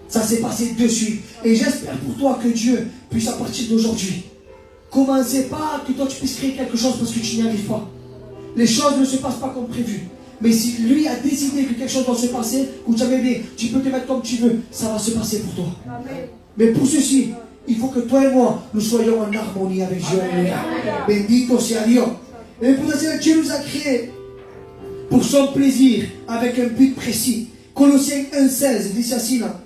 Ça s'est passé de suite. Et j'espère pour toi que Dieu puisse à partir d'aujourd'hui commencer pas que toi tu puisses créer quelque chose parce que tu n'y arrives pas. Les choses ne se passent pas comme prévu. Mais si lui a décidé que quelque chose doit se passer, ou tu peux te mettre comme tu veux, ça va se passer pour toi. Amen. Mais pour ceci, il faut que toi et moi, nous soyons en harmonie avec Dieu. Bendito sea Dieu. Et pour ça, Dieu nous a créés pour son plaisir, avec un but précis. Colossiens 1,16 dit ceci là.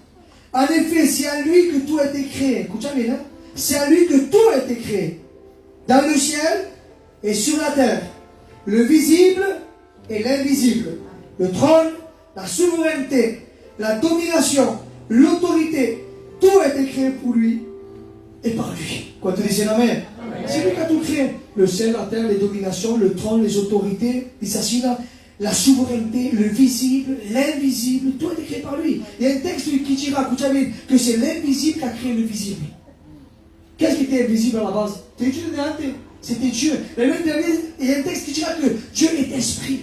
En effet, c'est à lui que tout a été créé. Écoute bien, hein? C'est à lui que tout a été créé. Dans le ciel et sur la terre. Le visible et l'invisible. Le trône, la souveraineté, la domination, l'autorité. Tout a été créé pour lui et par lui. Quand tu dis amen. C'est lui qui a tout créé. Le ciel, la terre, les dominations, le trône, les autorités, la souveraineté, le visible, l'invisible, tout a été créé par lui. Il y a un texte qui dira, écoutez, que c'est l'invisible qui a créé le visible. Qu'est-ce qui était invisible à la base? C'était Dieu. Il y a un texte qui dira que Dieu est esprit.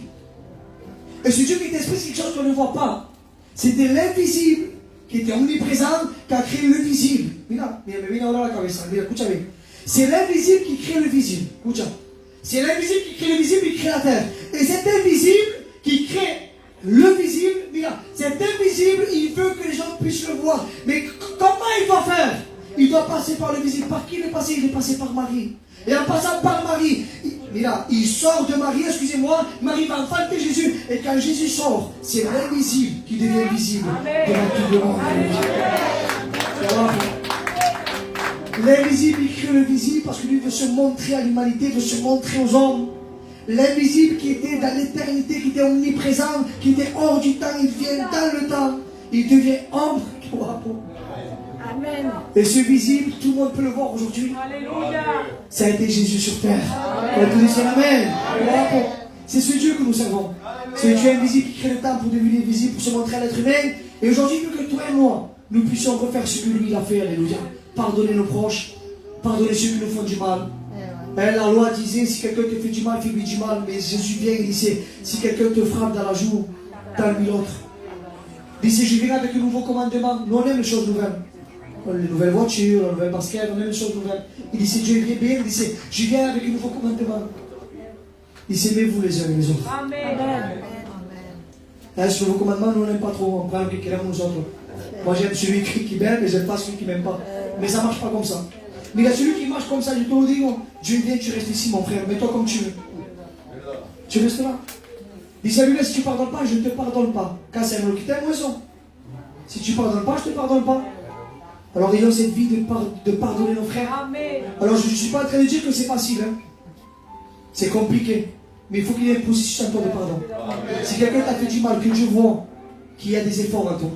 Et ce Dieu qui est esprit, c'est quelque chose qu'on ne voit pas. C'était l'invisible qui était omniprésent qui a créé le visible. C'est l'invisible qui crée le visible. C'est l'invisible qui crée le visible, il crée la terre. Et cet invisible qui crée le visible, cet invisible, il veut que les gens puissent le voir. Mais comment il va faire? Il doit passer par le visible. Par qui il est passé? Il est passé par Marie. Et en passant par Marie, il sort de Marie, excusez-moi, Marie va enfanter Jésus. Et quand Jésus sort, c'est l'invisible qui devient visible devant tout le monde. L'invisible, il crée le visible parce que lui veut se montrer à l'humanité, veut se montrer aux hommes. L'invisible qui était dans l'éternité, qui était omniprésent, qui était hors du temps, il vient dans le temps. Il devient homme. Amen. Et ce visible, tout le monde peut le voir aujourd'hui. Alléluia. Ça a été Jésus sur terre. On peut dire amen. C'est ce Dieu que nous servons. C'est le Dieu invisible qui crée le temps pour devenir visible, pour se montrer à l'être humain. Et aujourd'hui, il veut que toi et moi, nous puissions refaire ce que lui a fait. Alléluia. Pardonner nos proches, pardonner ceux qui nous font du mal. La loi disait, si quelqu'un te fait du mal, fais-lui du mal. Mais Jésus vient et disait, si quelqu'un te frappe dans la joue, donne-lui l'autre. Il disait, je viens avec un nouveau commandement. Nous, on aime les choses nouvelles. Les nouvelles voitures, les nouvelles baskets, on aime les choses nouvelles. Il disait, Dieu vient bien, il disait, je viens avec un nouveau commandement. Il disait, aimez-vous les uns et les autres. Amen. Ce nouveau commandement, nous, on n'aime pas trop. On prend qui aime nous autres. Moi, j'aime celui qui m'aime, mais j'aime pas celui qui m'aime pas. Mais ça marche pas comme ça. Mais il y a celui qui marche comme ça, je te le dis, Dieu vient, tu restes ici, mon frère, mets-toi comme tu veux. Tu restes là. Il dit, celui-là, si tu ne pardonnes pas, je ne te pardonne pas. Quand c'est un homme qui t'aime, raison. Si tu ne pardonnes pas, je ne te pardonne pas. Alors, ayons cette vie de pardonner nos frères. Amen. Alors, je ne suis pas en train de dire que c'est facile. Hein. C'est compliqué. Mais il faut qu'il y ait une position en toi de pardon. Amen. Si quelqu'un t'a fait du mal, que Dieu voit qu'il y a des efforts en toi,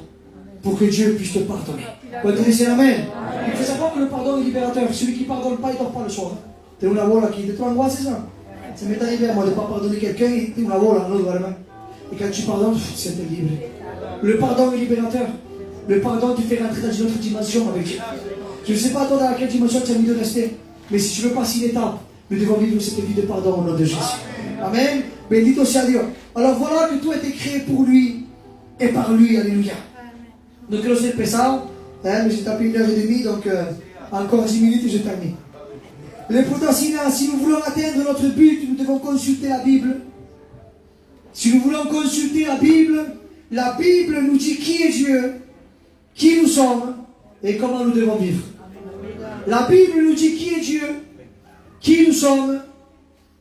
pour que Dieu puisse te pardonner. Vous te laissez Amen. Il faut savoir que le pardon est libérateur. Celui qui ne pardonne pas, il ne dort pas le soir. Tu es une voix qui est toi, c'est ça. Ça m'est arrivé à moi de ne pas pardonner quelqu'un et tu es une voix là, et quand tu pardonnes, c'est libre. Le pardon est libérateur. Le pardon te fait rentrer dans une autre dimension avec Dieu. Je ne sais pas toi dans quelle dimension tu as envie de rester, mais si tu veux passer une étape, nous devons vivre cette vie de pardon au nom de Jésus. Amen. Bendito sea Dieu. Alors voilà que tout a été créé pour lui et par lui. Alléluia. Donc là c'est pesado, mais j'ai tapé 1h30, donc encore 10 minutes et je termine. Le potentiel, si nous voulons atteindre notre but, nous devons consulter la Bible. Si nous voulons consulter la Bible nous dit qui est Dieu, qui nous sommes et comment nous devons vivre. La Bible nous dit qui est Dieu, qui nous sommes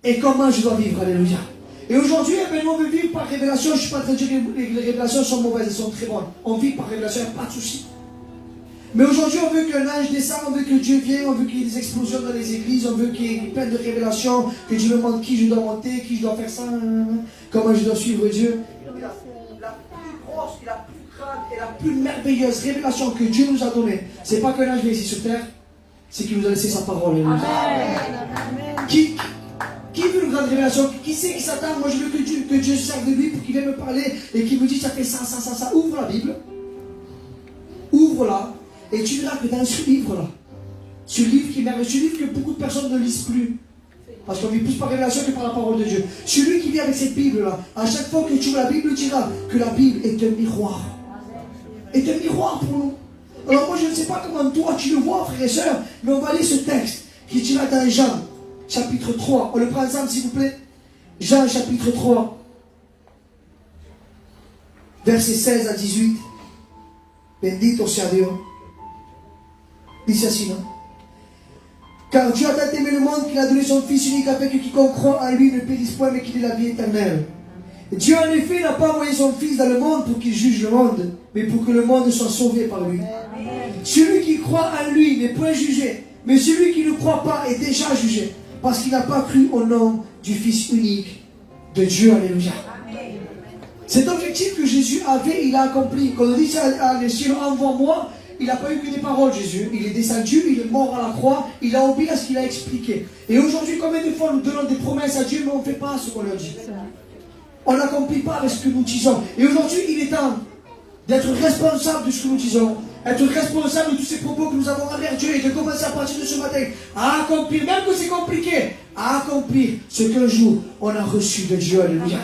et comment je dois vivre. Alléluia. Et aujourd'hui, on veut vivre par révélation. Je ne suis pas en train de dire que les révélations sont mauvaises, elles sont très bonnes. On vit par révélation, pas de souci. Mais aujourd'hui, on veut qu'un ange descende, on veut que Dieu vienne, on veut qu'il y ait des explosions dans les églises, on veut qu'il y ait plein de révélations, que Dieu me montre qui je dois monter, qui je dois faire ça, comment je dois suivre Dieu. La plus grosse, la plus grande et la plus merveilleuse révélation que Dieu nous a donnée, c'est pas qu'un ange vient ici sur terre, c'est qu'il nous a laissé sa parole. Amen. Qui veut une grande révélation? Qui sait qui s'attend? Moi je veux que Dieu serve de lui pour qu'il vienne me parler et qu'il me dise ça fait ça. Ouvre la Bible. Ouvre-la. Et tu verras que dans ce livre-là, ce livre qui est merveilleux, ce livre que beaucoup de personnes ne lisent plus, parce qu'on vit plus par révélation que par la parole de Dieu. Celui qui vient avec cette Bible-là, à chaque fois que tu ouvres la Bible, dira que la Bible est un miroir. Est un miroir pour nous. Alors moi je ne sais pas comment toi tu le vois, frères et sœurs, mais on va lire ce texte qui dira dans Jean, chapitre 3. On le prend ensemble s'il vous plaît. Jean, chapitre 3, versets 16 à 18. Bendito sea Dieu. Dice ainsi, non? Car Dieu a tant aimé le monde qu'il a donné son Fils unique afin que quiconque croit en lui ne périsse point mais qu'il ait la vie éternelle. Dieu en effet n'a pas envoyé son Fils dans le monde pour qu'il juge le monde, mais pour que le monde soit sauvé par lui. Celui qui croit en lui n'est point jugé, mais celui qui ne croit pas est déjà jugé, parce qu'il n'a pas cru au nom du Fils unique de Dieu. Alléluia. Cet objectif que Jésus avait, il a accompli. Quand on dit à l'Église, envoie-moi, il n'a pas eu que des paroles, Jésus. Il est descendu, il est mort à la croix, il a obéi à ce qu'il a expliqué. Et aujourd'hui, combien de fois nous donnons des promesses à Dieu, mais on ne fait pas ce qu'on leur dit. On n'accomplit pas avec ce que nous disons. Et aujourd'hui, il est temps d'être responsable de ce que nous disons, être responsable de tous ces propos que nous avons envers Dieu et de commencer à partir de ce matin à accomplir, même que c'est compliqué, à accomplir ce qu'un jour on a reçu de Dieu. Alléluia.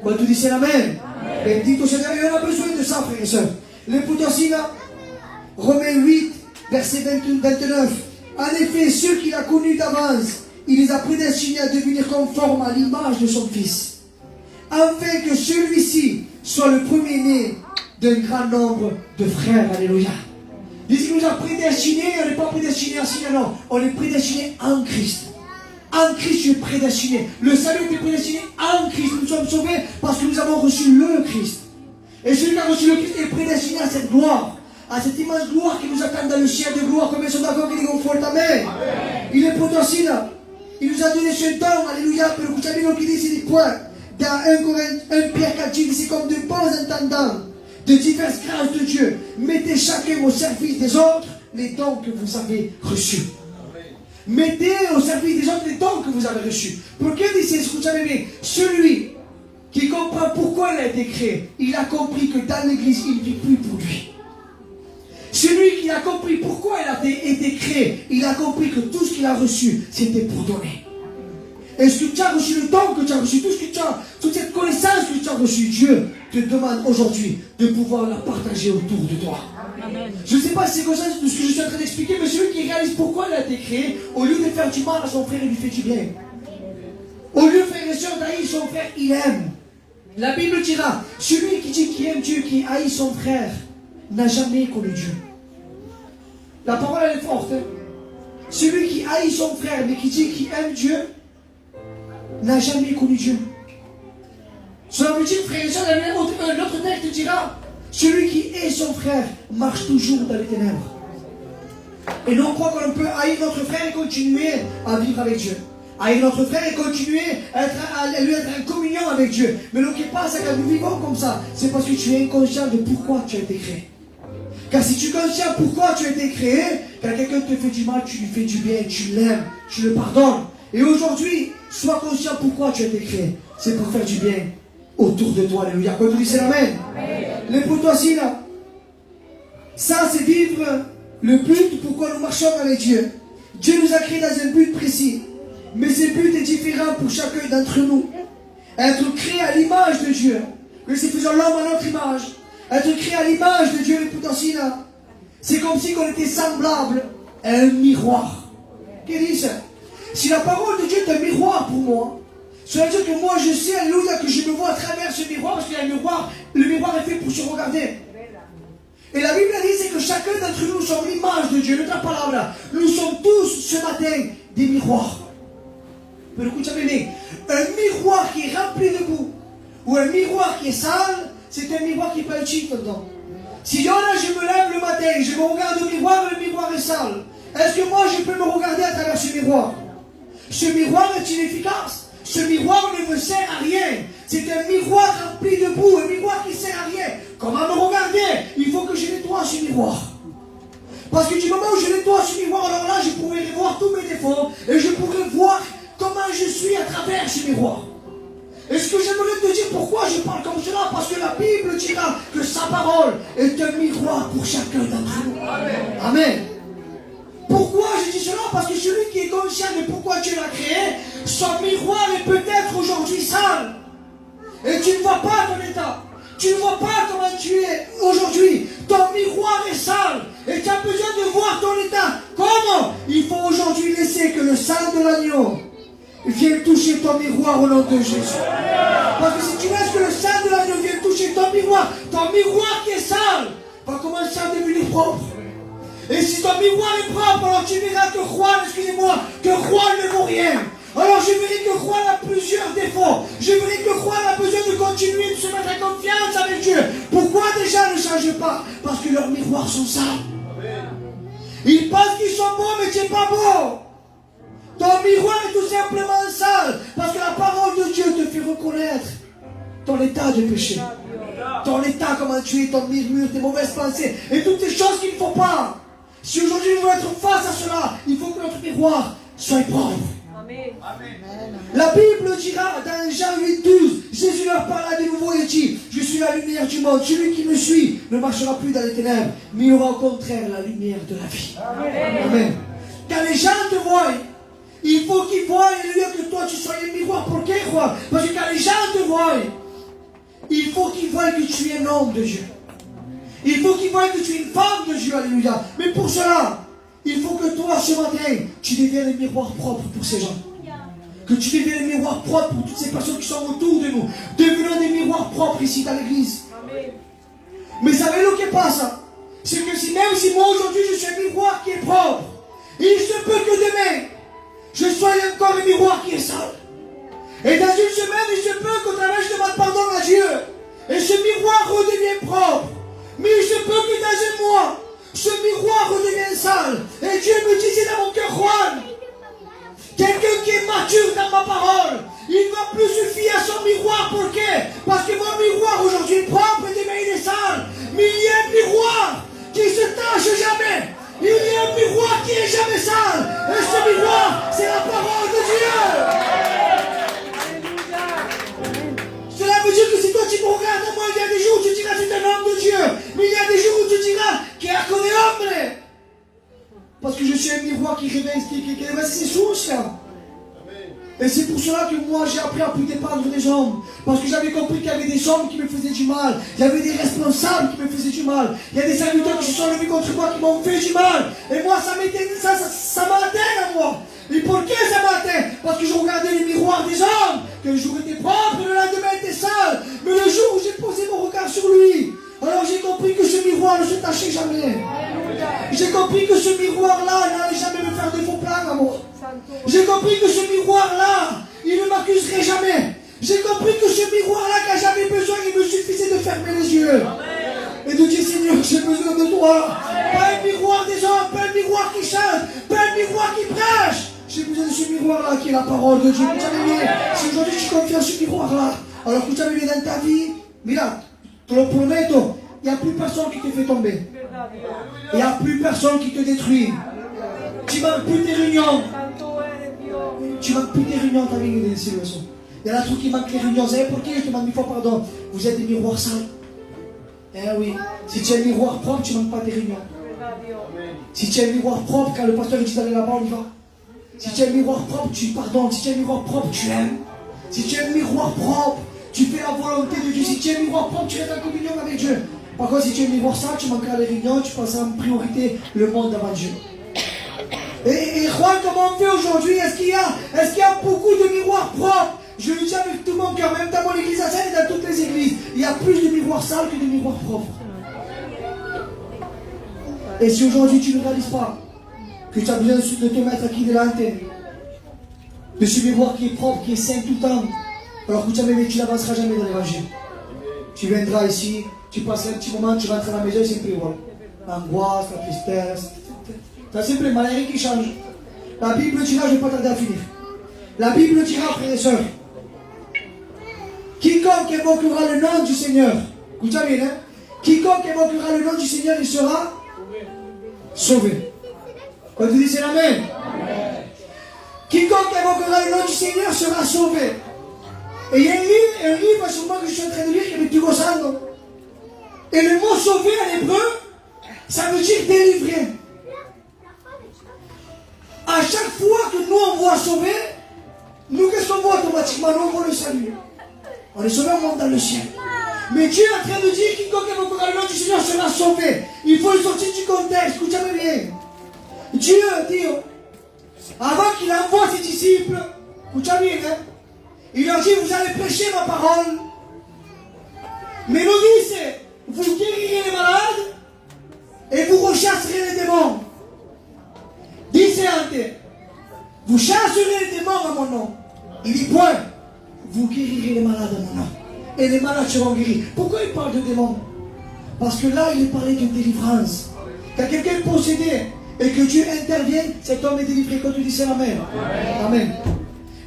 Quand tu dis c'est Amen. Bendito sea Dieu. On a besoin de ça, frères et sœurs. Les potentiels, Romains 8, verset 29. En effet, ceux qu'il a connus d'avance, il les a prédestinés à devenir conformes à l'image de son Fils, afin que celui-ci soit le premier-né d'un grand nombre de frères. Alléluia. Il nous a prédestinés, on n'est pas prédestinés à signer, non. On est prédestinés en Christ. En Christ, tu es prédestiné. Le salut est prédestiné en Christ. Nous sommes sauvés parce que nous avons reçu le Christ. Et celui qui a reçu le Christ est prédestiné à cette gloire, à cette immense gloire qui nous attend dans le ciel de gloire. Comme ils sont d'accord qu'ils disent forte amen. Il est potentiel. Il nous a donné ce don. Alléluia. Mais vous savez ce qu'il dit, c'est des points. Dans 1 Pierre 4, il dit c'est comme de bons entendants de diverses grâces de Dieu. Mettez chacun au service des autres les dons que vous avez reçus. Mettez au service des autres les dons que vous avez reçus. Pour que dit, écoutez bien, celui qui comprend pourquoi il a été créé, il a compris que dans l'église, il ne vit plus pour lui. Celui qui a compris pourquoi il a été créé, il a compris que tout ce qu'il a reçu, c'était pour donner. Est-ce que tu as reçu le don que tu as reçu, tout ce que tu as, toute cette connaissance que tu as reçue, Dieu te demande aujourd'hui de pouvoir la partager autour de toi. Amen. Je ne sais pas si c'est comme ça ce que je suis en train d'expliquer, mais celui qui réalise pourquoi il a été créé, au lieu de faire du mal à son frère, il lui fait du bien. Au lieu de frère et soeur d'haïr son frère, il aime. La Bible dira, celui qui dit qu'il aime Dieu, qui haït son frère, n'a jamais connu Dieu. La parole elle est forte. Hein? Celui qui haït son frère, mais qui dit qu'il aime Dieu, n'a jamais connu Dieu. Cela veut dire, frère et soeur, l'autre texte dira, celui qui hait son frère marche toujours dans les ténèbres. Et nous on croit qu'on peut haïr notre frère et continuer à vivre avec Dieu. Haïr notre frère et continuer à lui être en communion avec Dieu. Mais ce qui passe quand nous vivons comme ça, c'est parce que tu es inconscient de pourquoi tu as été créé. Car si tu es conscient pourquoi tu as été créé, quand quelqu'un te fait du mal, tu lui fais du bien, tu l'aimes, tu le pardonnes. Et aujourd'hui, sois conscient pourquoi tu as été créé. C'est pour faire du bien autour de toi. Alléluia. Quand tu dis c'est l'amen. Les pour toi aussi là. Ça c'est vivre le but pourquoi nous marchons avec Dieu. Dieu nous a créés dans un but précis. Mais ce but est différent pour chacun d'entre nous. Être créé à l'image de Dieu. Que c'est faisons l'homme à notre image. Être créé à l'image de Dieu, les potentiels là. C'est comme si on était semblable à un miroir. Qu'est-ce que dit ça? Si la parole de Dieu est un miroir pour moi, cela veut dire que moi je sais, alléluia, que je me vois à travers ce miroir, parce qu'il y a un miroir, le miroir est fait pour se regarder. Et la Bible dit c'est que chacun d'entre nous sommes l'image de Dieu, notre parole là. Nous sommes tous ce matin des miroirs. Mais écoutez bien, un miroir qui est rempli de boue, ou un miroir qui est sale, c'est un miroir qui peut être cheap dedans. Si là je me lève le matin, je me regarde au miroir, le miroir est sale. Est-ce que moi je peux me regarder à travers ce miroir? Ce miroir est inefficace. Ce miroir ne me sert à rien. C'est un miroir rempli de boue, un miroir qui ne sert à rien. Comment me regarder? Il faut que je nettoie ce miroir. Parce que du moment où je nettoie ce miroir, alors là, je pourrai voir tous mes défauts et je pourrai voir comment je suis à travers ce miroir. Et ce que j'aimerais te dire, pourquoi je parle comme cela? Parce que la Bible dira que sa parole est un miroir pour chacun d'entre nous. Amen. Amen. Pourquoi je dis cela? Parce que celui qui est conscient de pourquoi Dieu l'a créé, son miroir est peut-être aujourd'hui sale. Et tu ne vois pas ton état. Tu ne vois pas comment tu es aujourd'hui. Ton miroir est sale. Et tu as besoin de voir ton état. Comment? Il faut aujourd'hui laisser que le sang de l'agneau vienne toucher ton miroir au nom de Jésus. Parce que si tu laisses que le sang de l'agneau vienne toucher ton miroir qui est sale va commencer à devenir propre. Et si ton miroir est propre, alors tu verras que Juan, excusez-moi, que Juan ne vaut rien. Alors je verrai que Juan a plusieurs défauts. Je verrai que Juan a besoin de continuer de se mettre en confiance avec Dieu. Pourquoi des gens ne changent pas? Parce que leurs miroirs sont sales. Ils pensent qu'ils sont beaux, mais tu n'es pas beau. Ton miroir est tout simplement sale. Parce que la parole de Dieu te fait reconnaître ton état de péché. Ton état, comment tu es, ton murmure, tes mauvaises pensées et toutes ces choses qu'il ne faut pas. Si aujourd'hui nous voulons être face à cela, il faut que notre miroir soit propre. Amen. La Bible dira dans Jean 8:12, Jésus leur parla de nouveau et dit, je suis la lumière du monde, celui qui me suit ne marchera plus dans les ténèbres, mais il aura au contraire la lumière de la vie. Amen. Amen. Quand les gens te voient, il faut qu'ils voient que toi tu sois un miroir. Pourquoi? Parce que quand les gens te voient, il faut qu'ils voient que tu es un homme de Dieu. Il faut qu'ils voient que tu es une femme de Dieu, alléluia. Mais pour cela, il faut que toi, ce matin, tu deviennes un miroir propre pour ces gens. Que tu deviennes un miroir propre pour toutes ces personnes qui sont autour de nous. Devenons des miroirs propres ici dans l'église. Mais savez ce qui passe? C'est que même si moi aujourd'hui je suis un miroir qui est propre, il se peut que demain, je sois encore un miroir qui est sale. Et dans une semaine, il se peut qu'au travers je demande pardon à Dieu. Et ce miroir redevienne propre. Mais il se peut que dans un mois, ce miroir redevienne sale. Et Dieu me disait dans mon cœur, Juan, quelqu'un qui est mature dans ma parole, il ne va plus se fier à son miroir. Pourquoi? Parce que mon miroir aujourd'hui est propre et demain il est sale. Mais il y a un miroir qui ne se tâche jamais. Il y a un miroir qui n'est jamais sale. Et ce miroir, la parole de Dieu. Cela veut dire que si toi tu me regardes à moi, il y a des jours où tu diras c'est un homme de Dieu. Mais il y a des jours où tu diras qu'il a connu homme. Parce que je suis un miroir qui révèle ses sources. Et c'est pour cela que moi j'ai appris à plus dépendre des hommes. Parce que j'avais compris qu'il y avait des hommes qui me faisaient du mal. Il y avait des responsables qui me faisaient du mal. Il y a des serviteurs qui se sont levés contre moi qui m'ont fait du mal. Et moi ça m'a atteint à moi. Et pourquoi ça m'a atteint? Parce que je regardais les miroirs des hommes. Que le jour était propre et le lendemain était sale. Mais le jour où j'ai posé mon regard sur lui, alors j'ai compris que ce miroir ne se tachait jamais. J'ai compris que ce miroir-là n'allait jamais me faire de faux plans à moi. J'ai compris que ce miroir-là, il ne m'accuserait jamais. J'ai compris que ce miroir-là, quand j'avais besoin, il me suffisait de fermer les yeux. Et de dire, Seigneur, j'ai besoin de toi. Pas un miroir des hommes, pas un miroir qui chante, pas un miroir qui prêche. J'ai besoin de ce miroir-là qui est la parole de Dieu. Vous savez bien, si aujourd'hui tu confies à ce miroir-là, alors que tu savez bien dans ta vie, mira, te le promets, il n'y a plus personne qui te fait tomber. Il n'y a plus personne qui te détruit. Tu manques plus tes réunions. Tu manques plus tes réunions, ta vie de célébration. Il y en a trop qui manquent les réunions. Vous savez pour qui? Je te demande 1000 fois pardon. Vous êtes des miroirs sales. Eh oui. Si tu as un miroir propre, tu ne manques pas tes réunions. Si tu as un miroir propre, quand le pasteur dit d'aller là-bas, on y va. Si tu as un miroir propre, tu pardonnes. Si tu as un miroir propre, tu aimes. Si tu as un miroir propre, tu fais la volonté de Dieu. Si tu as un miroir propre, tu restes en communion avec Dieu. Par contre, si tu as un miroir sale, tu manqueras les réunions, tu passeras en priorité le monde avant Dieu. Et Juan, comment on fait aujourd'hui? Est-ce qu'il y a beaucoup de miroirs propres? Je le dis avec tout mon cœur, même dans mon église à Seine et dans toutes les églises. Il y a plus de miroirs sales que de miroirs propres. Et si aujourd'hui tu ne réalises pas que tu as besoin de te mettre à qui de l'antenne, de ce miroir qui est propre, qui est saint tout le temps, alors que tu n'avanceras jamais dans l'évangile. Tu viendras ici, tu passeras un petit moment, tu rentres à la maison et c'est plus voilà. L'angoisse, la tristesse. C'est simplement rien qui change. La Bible dira, je ne vais pas tarder à finir. La Bible dira, frères et sœurs, quiconque évoquera le nom du Seigneur, vous savez, hein? Quiconque évoquera le nom du Seigneur, il sera sauvé. Quand vous dites Amen. Quiconque évoquera le nom du Seigneur sera sauvé. Et il y a un livre sur moi que je suis en train de lire qui est Tugo Sando. Et le mot sauvé en hébreu, ça veut dire délivré. À chaque fois que nous on voit sauver, nous qu'est-ce qu'on voit automatiquement? Nous on voit le salut. On est sauvé, on monte dans le ciel. Mais Dieu est en train de dire quiconque évoquera le nom du Seigneur sera sauvé. Il faut le sortir du contexte, écoutez-moi bien. Dieu dit, avant qu'il envoie ses disciples, écoutez-moi bien, il leur dit, vous allez prêcher ma parole. Mais nous dit, c'est, vous guérirez les malades et vous rechasserez les démons. Dice ante, vous chasserez les démons à mon nom. Il dit point, vous guérirez les malades à mon nom. Et les malades seront guéris. Pourquoi il parle de démons? Parce que là, il est parlé d'une délivrance. Quand quelqu'un est possédé et que Dieu intervienne, cet homme est délivré. Quand tu dis c'est Amen. Amen.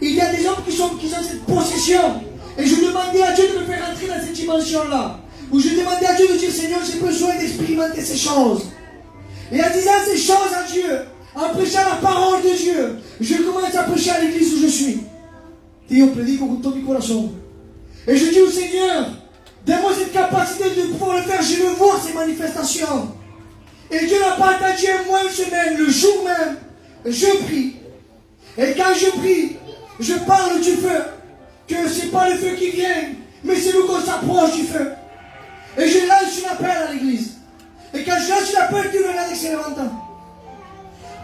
Il y a des hommes qui ont cette possession. Et je demandais à Dieu de me faire entrer dans cette dimension-là. Où je demandais à Dieu de dire, Seigneur, j'ai besoin d'expérimenter ces choses. Et en disant ces choses à Dieu, en prêchant la parole de Dieu, je commence à prêcher à l'église où je suis. Dio predico con tutto mi corazon. Et je dis au Seigneur, donne-moi cette capacité de pouvoir le faire, je veux voir ces manifestations. Et Dieu n'a pas attendu un mois, une semaine, le jour même, je prie. Et quand je prie, je parle du feu, que ce n'est pas le feu qui vient, mais c'est nous qu'on s'approche du feu. Et je lance une appel à l'église. Et quand je lance une appel, tu me regardes avec ses levantants.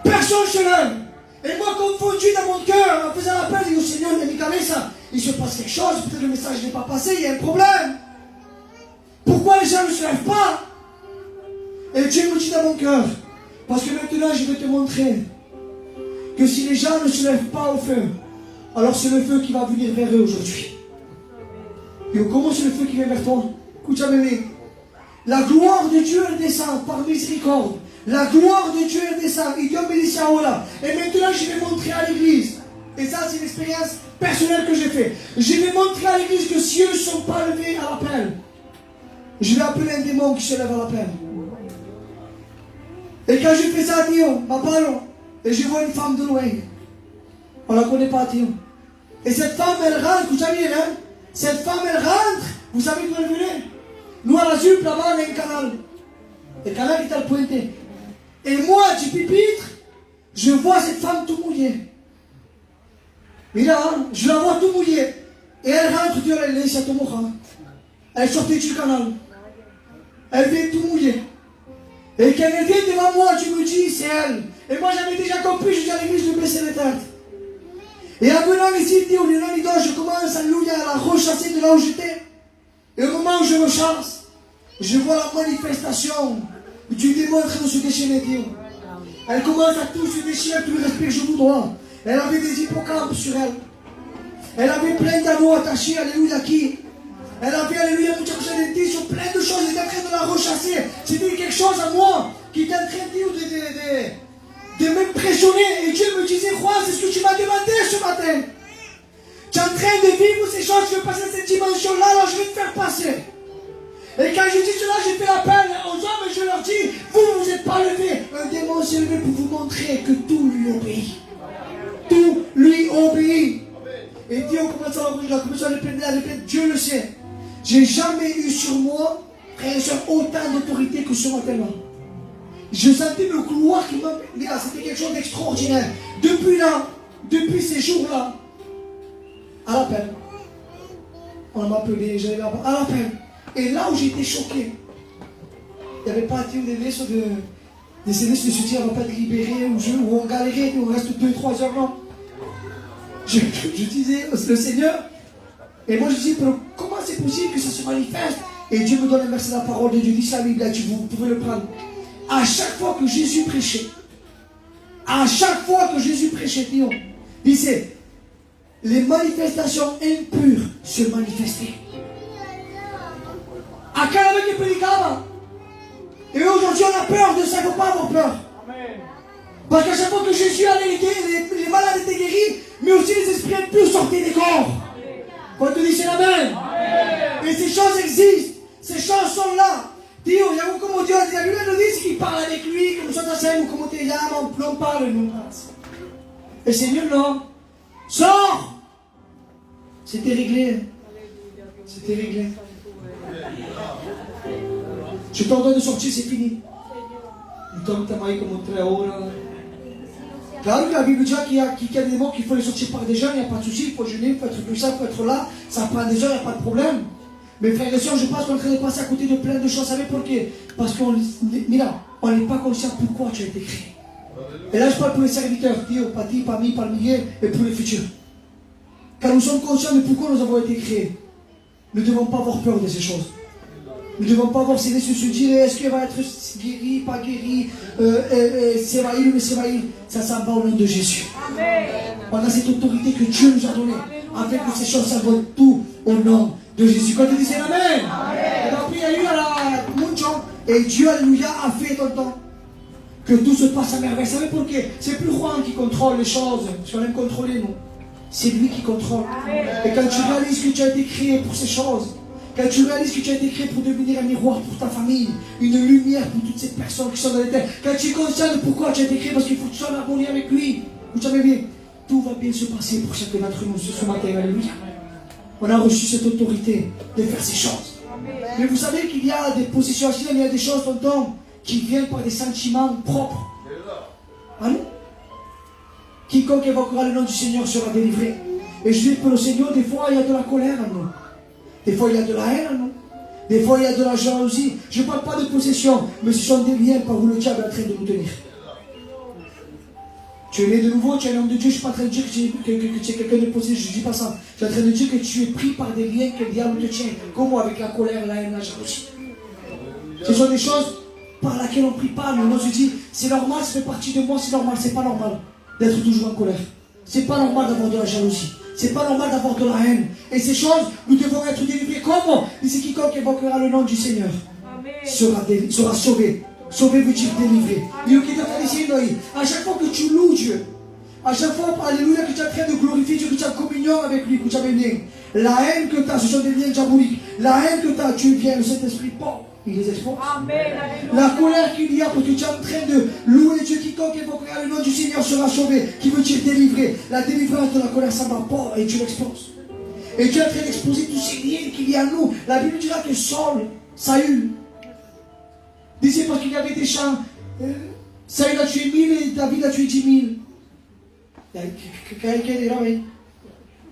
Personne se lève. Et moi, confondu dans mon cœur, en faisant l'appel, je dis au Seigneur, il se passe quelque chose, peut-être le message n'est pas passé, il y a un problème. Pourquoi les gens ne se lèvent pas? Et Dieu me dit dans mon cœur, parce que maintenant je vais te montrer que si les gens ne se lèvent pas au feu, alors c'est le feu qui va venir vers eux aujourd'hui. Et comment c'est le feu qui vient vers toi? Écoute-moi bien. La gloire de Dieu elle descend par miséricorde. La gloire de Dieu elle descend. Et Dieu me dit ça là. Et maintenant je vais montrer à l'église. Et ça c'est une expérience personnelle que j'ai fait. Je vais montrer à l'église que si eux ne sont pas levés à l'appel, je vais appeler un démon qui se lève à l'appel. Et quand je fais ça à Dieu, ma parole, et je vois une femme de loin. On ne la connaît pas, Théo. Et cette femme, elle rentre, vous savez, hein? Cette femme, elle rentre. Vous savez d'où elle venait? Nous, à la ZUP, là-bas, on a un canal. Le canal est à le pointer. Et moi, du pupitre, je vois cette femme tout mouillée. Mais là, hein, je la vois tout mouillée. Et elle rentre, Dieu, elle est ici à Tomocha. Elle sortait du canal. Elle vient tout mouillée. Et quand elle vient devant moi, tu me dis, c'est elle. Et moi, j'avais déjà compris, je dis à l'église de baisser les têtes. Et en venant ici, Dieu, je commence, alléluia, à la rechasser de là où j'étais. Et au moment où je rechasse, je vois la manifestation du démon en train de se déchaîner, Dieu. Elle commence à tout se déchirer, tout le respect genou droit. Elle avait des hippocampes sur elle. Elle avait plein d'anneaux attachés, alléluia, qui. Elle avait, alléluia, des tissus, plein de choses. Elle était en train de la rechasser. C'était quelque chose à moi qui était en train de m'impressionner. Et Dieu me disait, Juan, c'est ce que tu m'as demandé ce matin. Tu es en train de vivre ces choses, je vais passer cette dimension-là, alors je vais te faire passer. Et quand je dis cela, j'ai fait appel aux hommes et je leur dis, vous ne vous êtes pas levés. Un démon s'est levé pour vous montrer que tout lui obéit. Tout lui obéit. Et Dieu commence à répéter, Dieu le sait. J'ai jamais eu sur moi, frère et soeur, autant d'autorité que ce matin-là. Je sentais le couloir qui m'a... C'était quelque chose d'extraordinaire. Depuis là, depuis ces jours-là, à l'appel. On m'a appelé, j'allais là-bas, à l'appel. Et là où j'étais choqué, il n'y avait pas des laisses de se dire on ne va pas te libérer ou on galérait, on reste 2-3 heures, non. Je disais le Seigneur, et moi je dis comment c'est possible que ça se manifeste? Et Dieu me donne un verset de la parole de Dieu, dit ça, Bible, vous pouvez le prendre. À chaque fois que Jésus prêchait, Dieu, disait, les manifestations impures se manifestaient. À Calabé qui prédicava. Et aujourd'hui on a peur de ça, il ne faut pas avoir peur. Parce qu'à chaque fois que Jésus allait, les malades étaient guéris, mais aussi les esprits impurs sortaient des corps. Quand tu dis c'est Amen. Et ces choses existent, ces choses sont là. Dieu, il y a beaucoup de Dieu, la Bible nous dit qu'il parle avec lui, comme ça, ou comme tu es là, on parle, nous. Et Seigneur, non. Sors! C'était réglé. C'était réglé. Je t'ordonne de sortir, c'est fini. Claro que la Bible dit qu'il y a des mots qu'il faut les sortir par des jeunes, il n'y a pas de souci, il faut jeûner, il faut être plus ça, il faut être là, ça prend des heures, il n'y a pas de problème. Mais frères et sœurs, je pense qu'on est en train de passer à côté de plein de choses. Vous savez pourquoi? Parce qu'on n'est pas conscient pourquoi tu as été créé. Et là je parle pour les serviteurs, Dieu, Pati, Pami, Palmier, et pour les futurs. Quand nous sommes conscients de pourquoi nous avons été créés, nous ne devons pas avoir peur de ces choses. Nous ne devons pas avoir ces laisses se dire est-ce qu'elle va être guérie, pas guérie, s'évaïr ou ne s'évaïr. Ça s'en va au nom de Jésus. Amen. On a cette autorité que Dieu nous a donnée, afin que ces choses s'envolent tout au nom de Jésus. Quand tu dis Amen. Et donc il y a eu à la Munchon, et Dieu, alléluia, a fait tout le temps que tout se passe à merveille. Vous savez pourquoi? C'est plus Juan qui contrôle les choses, parce qu'on aime contrôler, nous. C'est lui qui contrôle. Amen. Et quand tu réalises que tu as été créé pour ces choses, quand tu réalises que tu as été créé pour devenir un miroir pour ta famille, une lumière pour toutes ces personnes qui sont dans les terres, quand tu es conscient de pourquoi tu as été créé, parce qu'il faut que tu sois en harmonie avec lui, vous savez bien, tout va bien se passer pour chacun d'entre nous ce matin. Alléluia. On a reçu cette autorité de faire ces choses. Mais vous savez qu'il y a des positions, il y a des choses, tonton, qui viennent par des sentiments propres. Hein? Quiconque évoquera le nom du Seigneur sera délivré. Et je dis pour le Seigneur, des fois il y a de la colère en nous. Des fois il y a de la haine en nous. Des fois il y a de la jalousie. Je ne parle pas de possession, mais ce sont des liens par où le diable est en train de nous tenir. Tu es né de nouveau, tu es un homme de Dieu. Je ne suis pas en train de dire que tu es quelqu'un de possédé, je ne dis pas ça. Je suis en train de dire que tu es pris par des liens que le diable te tient. Comme moi avec la colère, la haine, la jalousie. Ce sont des choses par lesquelles on ne prie pas. Mais moi je dis, c'est normal, ça fait partie de moi, c'est normal. C'est pas normal d'être toujours en colère. C'est pas normal d'avoir de la jalousie. C'est pas normal d'avoir de la haine. Et ces choses, nous devons être délivrés. Comment? Et c'est quiconque évoquera le nom du Seigneur sera sauvé. Sauvé veut dire délivré. À chaque fois que tu loues Dieu, à chaque fois, alléluia, que tu es en train de glorifier Dieu, que tu es en communion avec lui, que tu as bien, La haine que tu as, ce sont des liens diaboliques. La haine que tu as, tu viens, le Saint-Esprit, il les expose. Amen. La colère qu'il y a parce que tu es en train de louer Dieu, quiconque évoquera le nom du Seigneur sera sauvé, qui veut dire délivrer. La délivrance de la colère, ça va pas et tu l'exposes. Et tu es en train d'exposer tous ces liens qu'il y a en nous. La Bible dira que Saül, disait parce qu'il y avait des champs, Saül a tué 1000 et David a tué 10 000. Il y a quelqu'un qui dira, oui.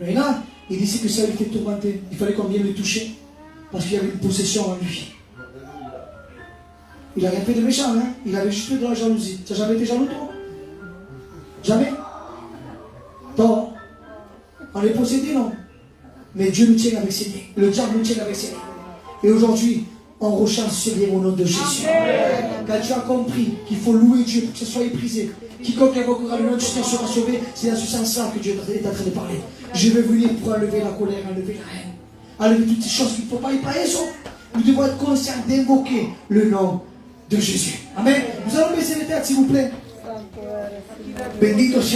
Mais là, il disait que Saül était tourmenté. Il fallait qu'on vienne le toucher parce qu'il y avait une possession en lui. Il n'a rien fait de méchant, hein? Il avait juste fait de la jalousie. Tu n'as jamais été jaloux, toi? Jamais? Toi? On est possédé, non? Mais Dieu nous tient avec ses liens. Le diable nous tient avec ses liens. Et aujourd'hui, on recherche ce lien au nom de Jésus. Quand tu as compris qu'il faut louer Dieu pour que ce soit éprisé, quiconque invoquera le nom du Seigneur sera sauvé, c'est dans ce sens-là que Dieu est en train de parler. Je vais venir pour enlever la colère, enlever la haine, enlever toutes ces choses qu'il ne faut pas y parler. Nous devons être conscients d'invoquer le nom de Jésus. Amen. Nous allons baisser les têtes, s'il vous plaît. Bendito sea